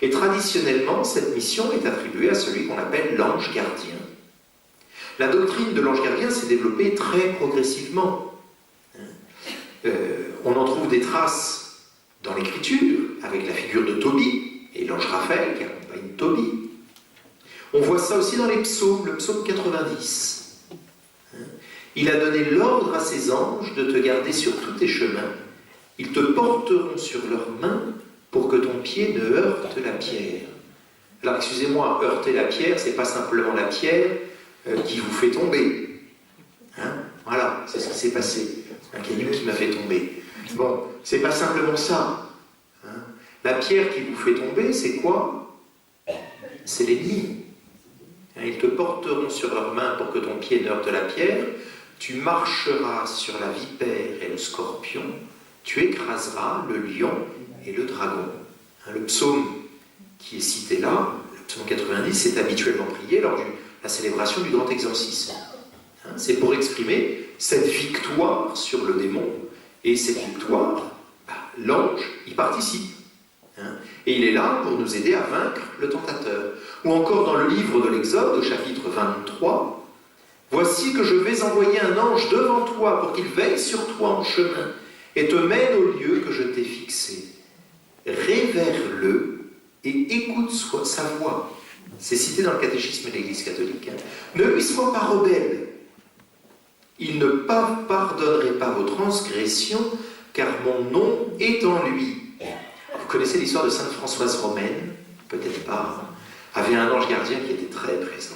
Et traditionnellement, cette mission est attribuée à celui qu'on appelle l'ange gardien. La doctrine de l'ange gardien s'est développée très progressivement. On en trouve des traces dans l'Écriture, avec la figure de Tobie, et l'ange Raphaël qui accompagne Tobie. On voit ça aussi dans les psaumes, le psaume 90. Il a donné l'ordre à ses anges de te garder sur tous tes chemins. Ils te porteront sur leurs mains pour que ton pied ne heurte la pierre. Alors, excusez-moi, heurter la pierre, c'est pas simplement la pierre qui vous fait tomber. Voilà, c'est ce qui s'est passé. Un caillou qui m'a fait tomber. Bon, c'est pas simplement ça. La pierre qui vous fait tomber, c'est quoi? C'est l'ennemi. Ils te porteront sur leurs mains pour que ton pied n'heurte la pierre. Tu marcheras sur la vipère et le scorpion. Tu écraseras le lion et le dragon. Le psaume qui est cité là, le psaume 90, est habituellement prié lors de la célébration du grand exorcisme. C'est pour exprimer cette victoire sur le démon. Et cette victoire, l'ange y participe. Et il est là pour nous aider à vaincre le tentateur. Ou encore dans le livre de l'Exode, au chapitre 23, Voici que je vais envoyer un ange devant toi pour qu'il veille sur toi en chemin et te mène au lieu que je t'ai fixé. Révère-le et écoute sa voix. C'est cité dans le catéchisme de l'Église catholique. Ne lui sois pas rebelle. Il ne pardonnerait pas vos transgressions, car mon nom est en lui. Vous connaissez l'histoire de Sainte Françoise Romaine? Peut-être pas. Avait un ange gardien qui était très présent.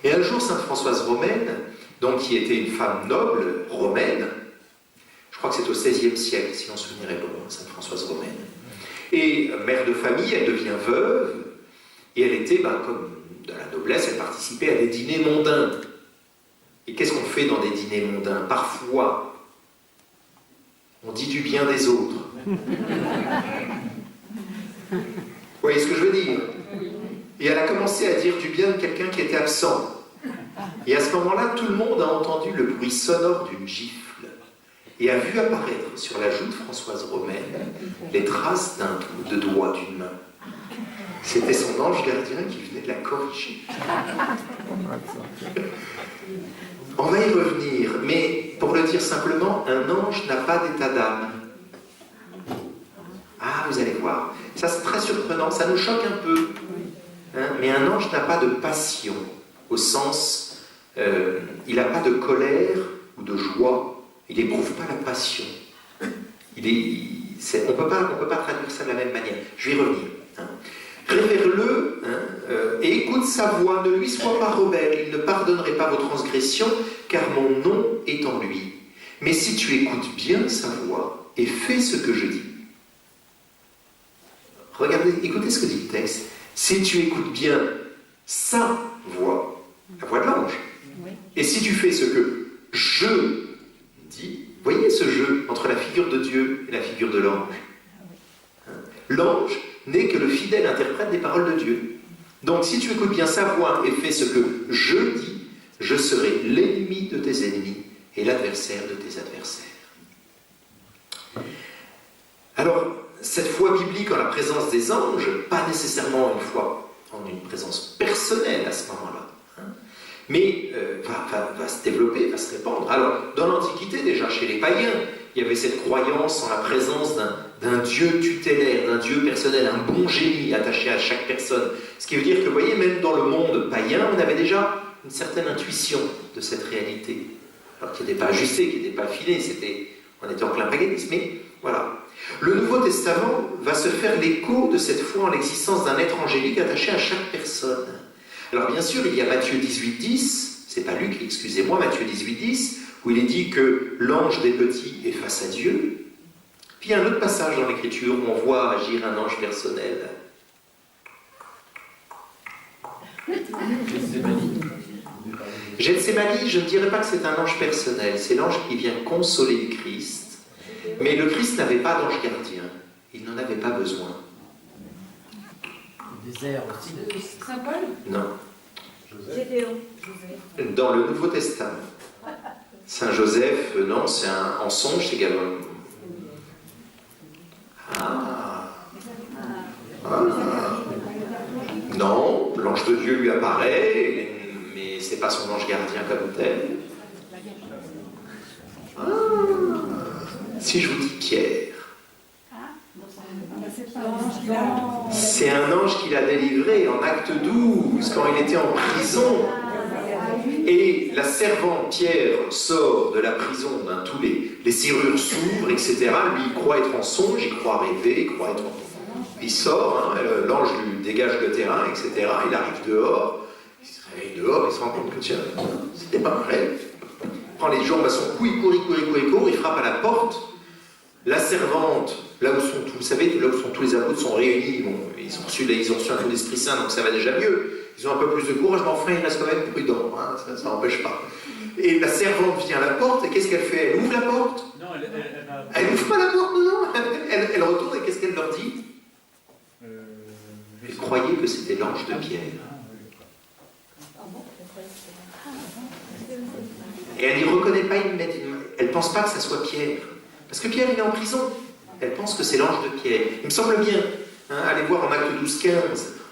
Et un jour, Sainte Françoise Romaine, donc qui était une femme noble romaine, je crois que c'est au XVIe siècle, si mon souvenir est bon, Sainte Françoise Romaine, et mère de famille, elle devient veuve, et elle était, comme de la noblesse, elle participait à des dîners mondains. Et qu'est-ce qu'on fait dans des dîners mondains? Parfois, on dit du bien des autres. Vous voyez ce que je veux dire? Et elle a commencé à dire du bien de quelqu'un qui était absent. Et à ce moment-là, tout le monde a entendu le bruit sonore d'une gifle et a vu apparaître sur la joue de Françoise Romaine les traces de doigts d'une main. C'était son ange gardien qui venait de la corriger. On va y revenir, mais pour le dire simplement, un ange n'a pas d'état d'âme. Ah, vous allez voir. Ça, c'est très surprenant, ça nous choque un peu. Mais un ange n'a pas de passion, au sens, il n'a pas de colère ou de joie, il n'éprouve pas la passion. On ne peut pas traduire ça de la même manière. Je vais y revenir. Révère-le et écoute sa voix, ne lui sois pas rebelle, il ne pardonnerait pas vos transgressions, car mon nom est en lui. Mais si tu écoutes bien sa voix et fais ce que je dis, regardez, écoutez ce que dit le texte. Si tu écoutes bien sa voix, la voix de l'ange, et si tu fais ce que je dis, voyez ce jeu entre la figure de Dieu et la figure de l'ange. L'ange n'est que le fidèle interprète des paroles de Dieu. Donc si tu écoutes bien sa voix et fais ce que je dis, je serai l'ennemi de tes ennemis et l'adversaire de tes adversaires. Alors, cette foi biblique en la présence des anges, pas nécessairement une foi en une présence personnelle à ce moment-là, mais va se développer, va se répandre. Alors, dans l'Antiquité, déjà chez les païens, il y avait cette croyance en la présence d'un Dieu tutélaire, d'un Dieu personnel, un bon génie attaché à chaque personne. Ce qui veut dire que, vous voyez, même dans le monde païen, on avait déjà une certaine intuition de cette réalité. Alors, qui n'était pas ajustée, qui n'était pas affinée, on était en plein paganisme, mais voilà. Le Nouveau Testament va se faire l'écho de cette foi en l'existence d'un être angélique attaché à chaque personne. Alors bien sûr, il y a Matthieu 18,10, c'est pas Luc, excusez-moi, Matthieu 18,10, où il est dit que l'ange des petits est face à Dieu. Puis il y a un autre passage dans l'Écriture où on voit agir un ange personnel. Gethsémani, je ne dirais pas que c'est un ange personnel, c'est l'ange qui vient consoler le Christ. Mais le Christ n'avait pas d'ange gardien, il n'en avait pas besoin. Des airs aussi. Saint Paul? Non. Gédéon. Dans le Nouveau Testament. Saint Joseph, non, c'est un songe, c'est Gabon. Non, l'ange de Dieu lui apparaît, mais c'est pas son ange gardien comme tel. Si je vous dis Pierre, c'est un ange qui l'a délivré en acte 12, quand il était en prison. Et la servante Pierre sort de la prison, tous les serrures s'ouvrent, etc. Lui, il croit être en songe, il croit rêver, il croit être en... Il sort, l'ange lui dégage le terrain, etc. Il arrive dehors, il se réveille dehors, il se rend compte que tiens, c'était pas un rêve. Il prend les jambes à son cou, il court, il frappe à la porte. La servante, là où sont tous, vous savez, là où sont tous les apôtres sont réunis, bon, ils ont reçu un coup d'Esprit Saint, donc ça va déjà mieux. Ils ont un peu plus de courage, mais enfin, ils restent quand même prudents, ça n'empêche pas. Et la servante vient à la porte, et qu'est-ce qu'elle fait? Elle ouvre la porte? Non, elle n'ouvre pas la porte, non. Elle retourne, et qu'est-ce qu'elle leur dit? Elle croyait que c'était l'ange de Pierre. Et elle n'y reconnaît pas immédiatement. Elle ne pense pas que ça soit Pierre. Parce que Pierre, il est en prison. Elle pense que c'est l'ange de Pierre. Il me semble bien, allez voir en acte 12-15,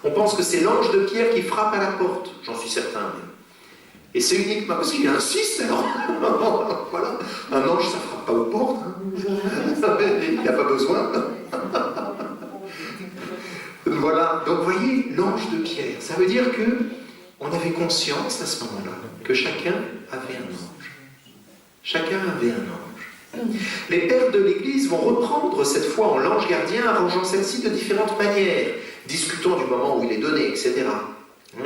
on pense que c'est l'ange de Pierre qui frappe à la porte. J'en suis certain même. Et c'est uniquement parce qu'il insiste, alors. Voilà. Un ange, ça ne frappe pas aux portes. Hein. Il n'y a pas besoin. Voilà. Donc, vous voyez, l'ange de Pierre, ça veut dire que on avait conscience à ce moment-là que chacun avait un ange. Chacun avait un ange. Les pères de l'Église vont reprendre cette foi en l'ange gardien, arrangeant celle-ci de différentes manières, discutant du moment où il est donné, etc.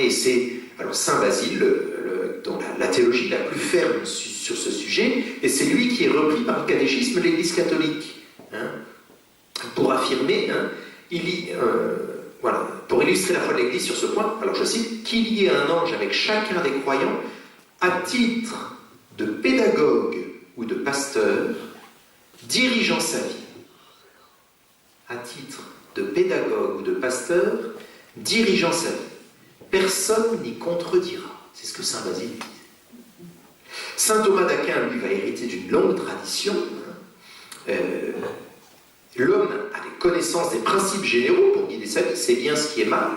Et c'est, alors, Saint Basile, dont la théologie la plus ferme sur ce sujet, et c'est lui qui est repris par le catéchisme de l'Église catholique, hein, pour affirmer, hein, voilà, pour illustrer la foi de l'Église sur ce point, alors je cite, qu'il y ait un ange avec chacun des croyants à titre de pédagogue ou de pasteur dirigeant sa vie. À titre de pédagogue ou de pasteur dirigeant sa vie. Personne n'y contredira. C'est ce que Saint Basile dit. Saint Thomas d'Aquin, lui, va hériter d'une longue tradition. L'homme a des connaissances des principes généraux pour guider sa vie. C'est bien ce qui est mal,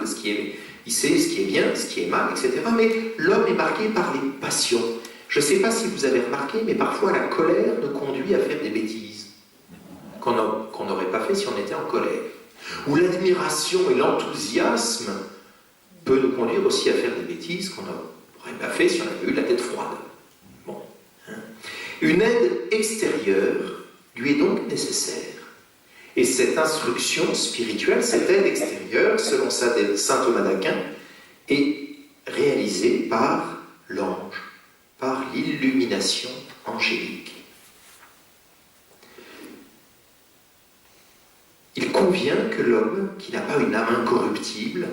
il sait ce qui est bien, ce qui est mal, etc. Mais l'homme est marqué par les passions. Je ne sais pas si vous avez remarqué, mais parfois la colère nous conduit à faire des bêtises qu'on n'aurait pas fait si on était en colère. Ou l'admiration et l'enthousiasme peut nous conduire aussi à faire des bêtises qu'on n'aurait pas fait si on avait eu la tête froide. Bon. Hein. Une aide extérieure lui est donc nécessaire. Et cette instruction spirituelle, cette aide extérieure, selon saint Thomas d'Aquin, est réalisée par l'ange, par l'illumination angélique. Il convient que l'homme, qui n'a pas une âme incorruptible,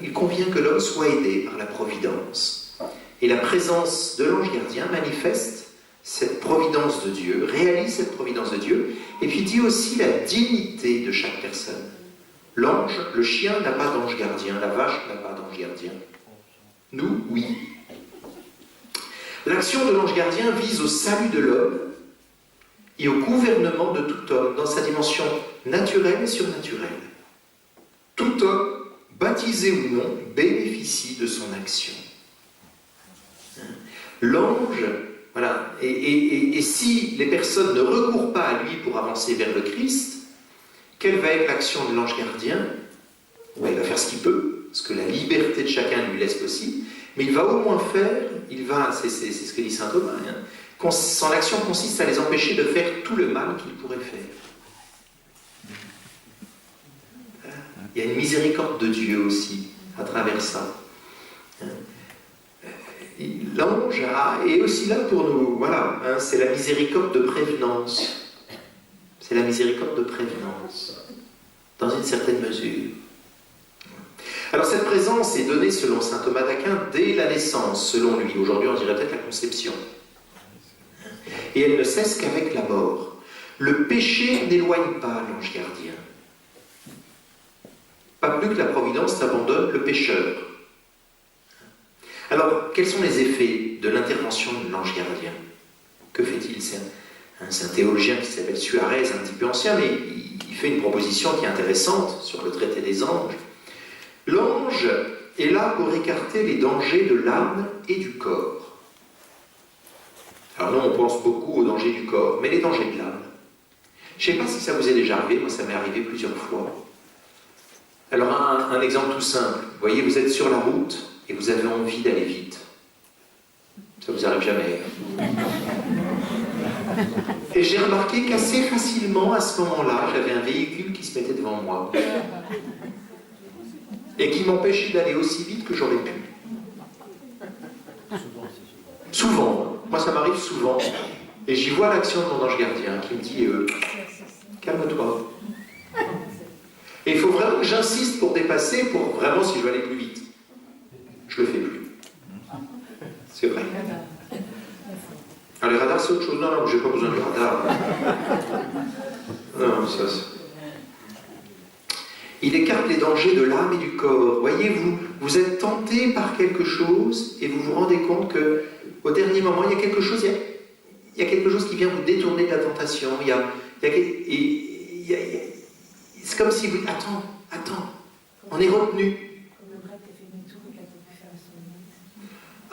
il convient que l'homme soit aidé par la providence. Et la présence de l'ange gardien manifeste cette providence de Dieu, réalise cette providence de Dieu, et puis dit aussi la dignité de chaque personne. L'ange, le chien n'a pas d'ange gardien, la vache n'a pas d'ange gardien. Nous, oui. L'action de l'ange gardien vise au salut de l'homme et au gouvernement de tout homme dans sa dimension naturelle et surnaturelle. Tout homme, baptisé ou non, bénéficie de son action. L'ange, voilà, et si les personnes ne recourent pas à lui pour avancer vers le Christ, quelle va être l'action de l'ange gardien? Il va faire ce qu'il peut, parce que la liberté de chacun lui laisse possible, mais il va au moins faire, c'est ce que dit saint Thomas, hein, son action consiste à les empêcher de faire tout le mal qu'ils pourraient faire. Il y a une miséricorde de Dieu aussi, à travers ça. L'ange est aussi là pour nous, voilà, hein, c'est la miséricorde de prévenance. C'est la miséricorde de prévenance, dans une certaine mesure. Alors cette présence est donnée selon saint Thomas d'Aquin dès la naissance, selon lui. Aujourd'hui on dirait peut-être la conception. Et elle ne cesse qu'avec la mort. Le péché n'éloigne pas l'ange gardien. Pas plus que la providence n'abandonne le pécheur. Alors, quels sont les effets de l'intervention de l'ange gardien? Que fait-il? C'est un théologien qui s'appelle Suarez, un petit peu ancien, mais il fait une proposition qui est intéressante sur le traité des anges. L'ange est là pour écarter les dangers de l'âme et du corps. Alors nous, on pense beaucoup aux dangers du corps, mais les dangers de l'âme. Je ne sais pas si ça vous est déjà arrivé, moi ça m'est arrivé plusieurs fois. Alors un exemple tout simple, vous voyez, vous êtes sur la route et vous avez envie d'aller vite. Ça vous arrive jamais. Et j'ai remarqué qu'assez facilement, à ce moment-là, j'avais un véhicule qui se mettait devant moi et qui m'empêchait d'aller aussi vite que j'aurais pu. Souvent, moi ça m'arrive souvent, et j'y vois l'action de mon ange gardien qui me dit calme-toi. Et il faut vraiment que j'insiste pour dépasser, pour vraiment si je veux aller plus vite. Je le fais plus. C'est vrai. Alors les radars c'est autre chose. Non, j'ai pas besoin de radar. Non, ça c'est... Il écarte les dangers de l'âme et du corps. Voyez, vous êtes tenté par quelque chose et vous vous rendez compte que au dernier moment, il y a quelque chose qui vient vous détourner de la tentation. C'est comme si vous... Attends, on est retenu.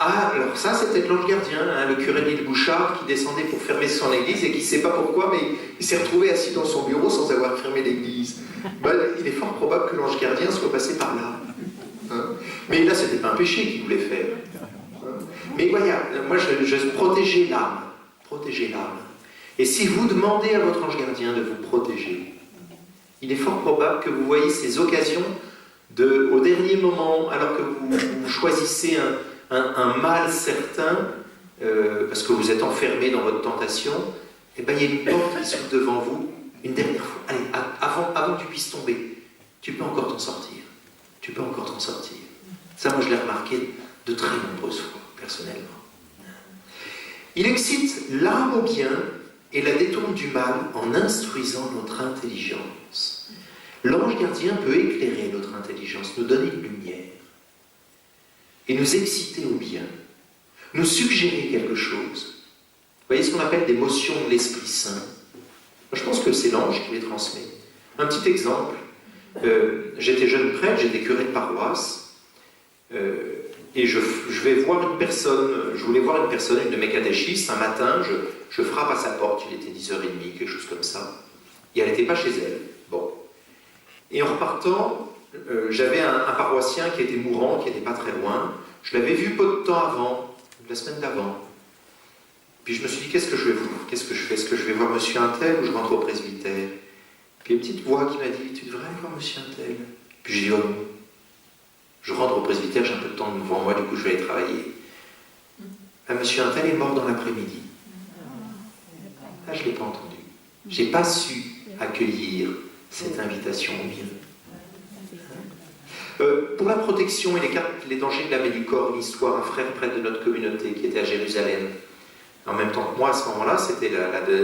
Ah, alors ça, c'était l'ange gardien, hein, le curé de l'île Bouchard qui descendait pour fermer son église et qui ne sait pas pourquoi, mais il s'est retrouvé assis dans son bureau sans avoir fermé l'église. Ben, il est fort probable que l'ange gardien soit passé par là. Hein. Mais là, c'était pas un péché qu'il voulait faire. Hein. Mais voilà, moi, je protégeais l'âme. Protéger l'âme. Et si vous demandez à votre ange gardien de vous protéger, il est fort probable que vous voyez ces occasions au dernier moment, alors que vous choisissez un mal certain, parce que vous êtes enfermé dans votre tentation, et bien il y a une porte qui s'ouvre devant vous, une dernière fois. Allez, avant que tu puisses tomber, tu peux encore t'en sortir. Tu peux encore t'en sortir. Ça, moi, je l'ai remarqué de très nombreuses fois, personnellement. Il excite l'âme au bien et la détourne du mal en instruisant notre intelligence. L'ange gardien peut éclairer notre intelligence, nous donner une lumière et nous exciter au bien, nous suggérer quelque chose. Vous voyez ce qu'on appelle des motions de l'Esprit Saint. Moi, je pense que c'est l'ange qui les transmet. Un petit exemple, j'étais jeune prêtre, j'étais curé de paroisse, et je vais voir une personne, je voulais voir une personne, une de mes catéchistes, un matin, je frappe à sa porte, il était 10h30, quelque chose comme ça, et elle n'était pas chez elle. Bon. Et en repartant, j'avais un paroissien qui était mourant, qui n'était pas très loin. Je l'avais vu peu de temps avant, la semaine d'avant. Puis je me suis dit, qu'est-ce que je fais? Est-ce que je vais voir monsieur Untel ou je rentre au presbytère? Puis une petite voix qui m'a dit, tu devrais aller voir monsieur Untel. Puis j'ai dit, oh non. Je rentre au presbytère, j'ai un peu de temps devant moi, du coup je vais aller travailler. Ah, monsieur Untel est mort dans l'après-midi. Ah, je ne l'ai pas entendu. Je n'ai pas su accueillir cette invitation au bien. Pour la protection et les dangers de la main du corps, une histoire, un frère prêtre de notre communauté qui était à Jérusalem. En même temps que moi, à ce moment-là, c'était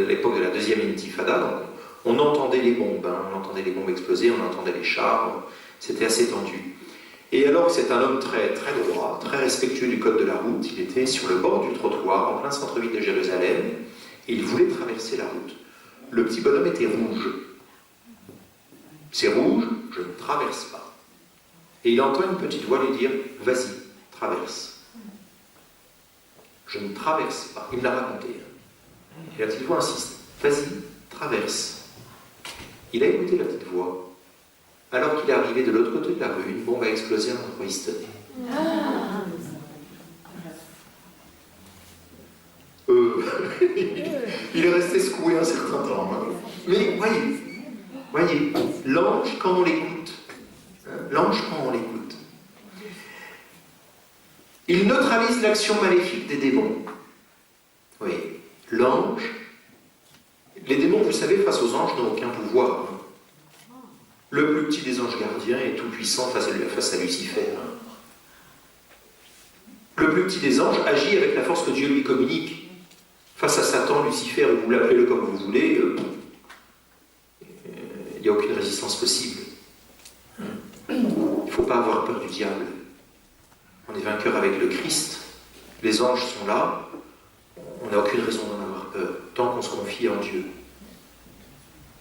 l'époque de la deuxième intifada, donc on entendait les bombes, hein, on entendait les bombes exploser, on entendait les chars, c'était assez tendu. Et alors, c'est un homme très, très droit, très respectueux du code de la route, il était sur le bord du trottoir, en plein centre-ville de Jérusalem, et il voulait traverser la route. Le petit bonhomme était rouge. C'est rouge, je ne traverse pas. Et il entend une petite voix lui dire, vas-y, traverse. Je ne traverse pas. Il me l'a raconté. Et la petite voix insiste, vas-y, traverse. Il a écouté la petite voix. Alors qu'il est arrivé de l'autre côté de la rue, une bombe a explosé à l'endroit où il se tenait. Il est resté secoué un certain temps. Hein. Mais voyez, l'ange quand on l'écoute, l'ange quand on l'écoute, il neutralise l'action maléfique des démons. Oui, l'ange, les démons, vous savez, face aux anges, n'ont aucun pouvoir. Hein. Le plus petit des anges gardiens est tout puissant face à Lucifer. Hein. Le plus petit des anges agit avec la force que Dieu lui communique. Face à Satan, Lucifer, vous l'appelez-le comme vous voulez, il n'y a aucune résistance possible. Il ne faut pas avoir peur du diable. On est vainqueur avec le Christ. Les anges sont là. On n'a aucune raison d'en avoir peur, tant qu'on se confie en Dieu.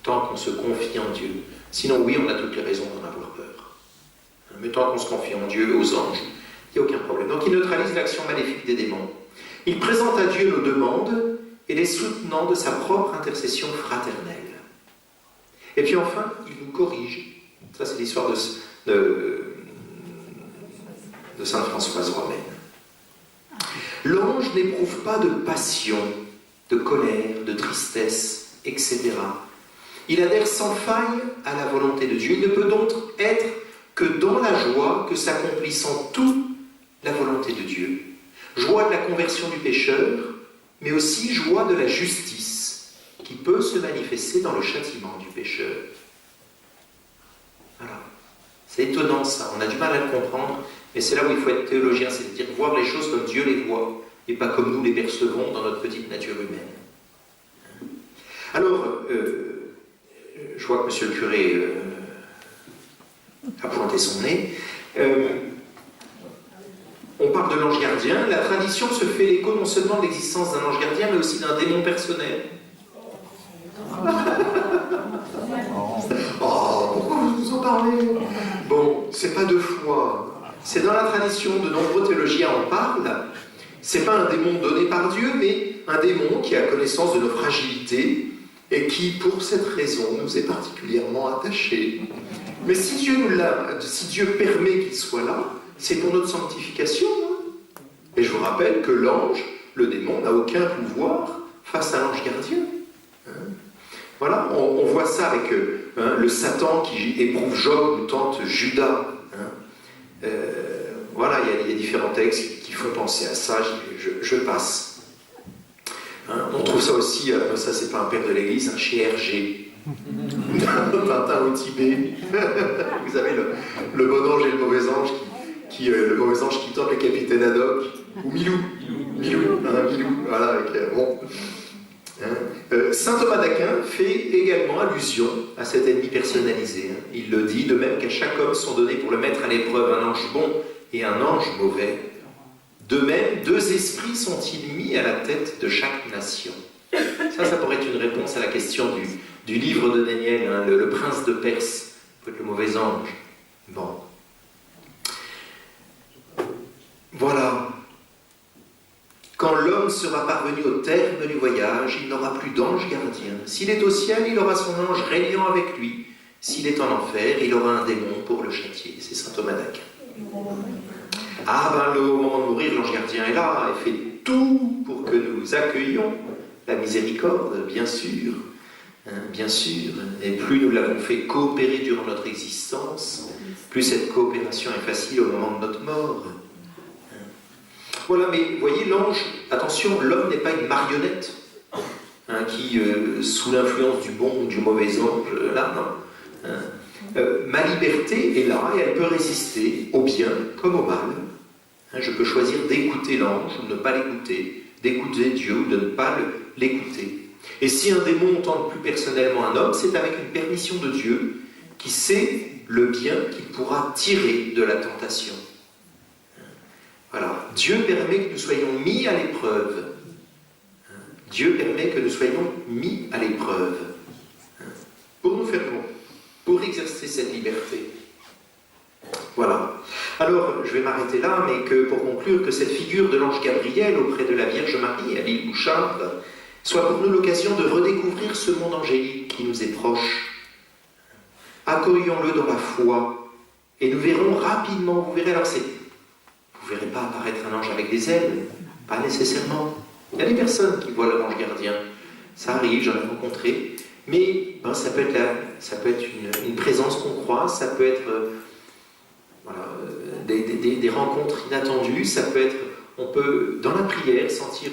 Tant qu'on se confie en Dieu. Sinon, oui, on a toutes les raisons d'en avoir peur. Mais tant qu'on se confie en Dieu, aux anges, il n'y a aucun problème. Donc il neutralise l'action maléfique des démons. Il présente à Dieu nos demandes et les soutenant de sa propre intercession fraternelle. Et puis enfin, il nous corrige. Ça, c'est l'histoire de Sainte Françoise romaine. L'ange n'éprouve pas de passion, de colère, de tristesse, etc. Il adhère sans faille à la volonté de Dieu. Il ne peut donc être que dans la joie que s'accomplisse en tout la volonté de Dieu. Joie de la conversion du pécheur, mais aussi joie de la justice, qui peut se manifester dans le châtiment du pécheur. Voilà. C'est étonnant ça, on a du mal à le comprendre, mais c'est là où il faut être théologien, c'est-à-dire voir les choses comme Dieu les voit, et pas comme nous les percevons dans notre petite nature humaine. Alors, je vois que monsieur le curé a pointé son nez. On parle de l'ange gardien. La tradition se fait l'écho non seulement de l'existence d'un ange gardien, mais aussi d'un démon personnel. Oh, pourquoi vous en parlez? Bon, c'est pas deux fois. C'est dans la tradition, de nombreux théologiens en parlent. C'est pas un démon donné par Dieu, mais un démon qui a connaissance de nos fragilités et qui, pour cette raison, nous est particulièrement attaché. Mais si Dieu permet qu'il soit là, c'est pour notre sanctification. Et je vous rappelle que l'ange, le démon, n'a aucun pouvoir face à l'ange gardien. Voilà, on voit ça avec le Satan qui éprouve Job ou tente Judas. Voilà, il y a différents textes qui font penser à ça, je passe. On trouve ça aussi, ça c'est pas un père de l'église, chez Hergé. Tintin au Tibet. Vous avez le bon ange et le mauvais ange le mauvais ange qui tente le capitaine Haddock, ou Milou, voilà, bon. Saint Thomas d'Aquin fait également allusion à cet ennemi personnalisé. Il le dit, de même qu'à chaque homme sont donnés pour le mettre à l'épreuve un ange bon et un ange mauvais. De même, 2 esprits sont-ils mis à la tête de chaque nation. Ça pourrait être une réponse à la question du livre de Daniel, le prince de Perse, peut-être le mauvais ange. Bon. Voilà. Quand l'homme sera parvenu au terme du voyage, il n'aura plus d'ange gardien. S'il est au ciel, il aura son ange régnant avec lui. S'il est en enfer, il aura un démon pour le châtier. C'est saint Thomas d'Aquin. Au moment de mourir, l'ange gardien est là, il fait tout pour que nous accueillions la miséricorde, bien sûr. Bien sûr. Et plus nous l'avons fait coopérer durant notre existence, plus cette coopération est facile au moment de notre mort. Voilà, mais vous voyez, l'ange, attention, l'homme n'est pas une marionnette qui, sous l'influence du bon ou du mauvais ange, là, non. Ma liberté est là et elle peut résister au bien comme au mal. Je peux choisir d'écouter l'ange ou de ne pas l'écouter, d'écouter Dieu ou de ne pas l'écouter. Et si un démon tente plus personnellement un homme, c'est avec une permission de Dieu qui sait le bien qu'il pourra tirer de la tentation. Voilà. Dieu permet que nous soyons mis à l'épreuve. Dieu permet que nous soyons mis à l'épreuve. Pour nous faire bon, pour exercer cette liberté. Voilà. Alors, je vais m'arrêter là, mais pour conclure, que cette figure de l'ange Gabriel auprès de la Vierge Marie à l'île Bouchard soit pour nous l'occasion de redécouvrir ce monde angélique qui nous est proche. Accueillons-le dans la foi, et nous verrons rapidement, vous verrez, alors vous ne verrez pas apparaître un ange avec des ailes, pas nécessairement. Il y a des personnes qui voient l'ange gardien, ça arrive, j'en ai rencontré, mais ça peut être une présence qu'on croit, ça peut être des rencontres inattendues, ça peut être, on peut dans la prière sentir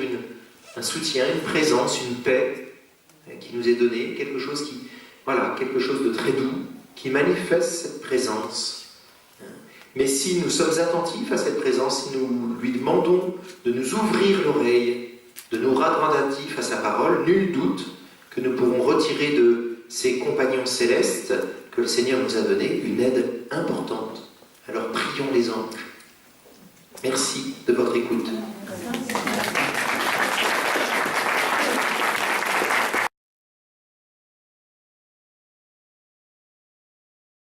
un soutien, une présence, une paix qui nous est donnée, quelque chose de très doux, qui manifeste cette présence. Mais si nous sommes attentifs à cette présence, si nous lui demandons de nous ouvrir l'oreille, de nous rendre attentifs à sa parole, nul doute que nous pourrons retirer de ces compagnons célestes que le Seigneur nous a donnés une aide importante. Alors prions les anges. Merci de votre écoute.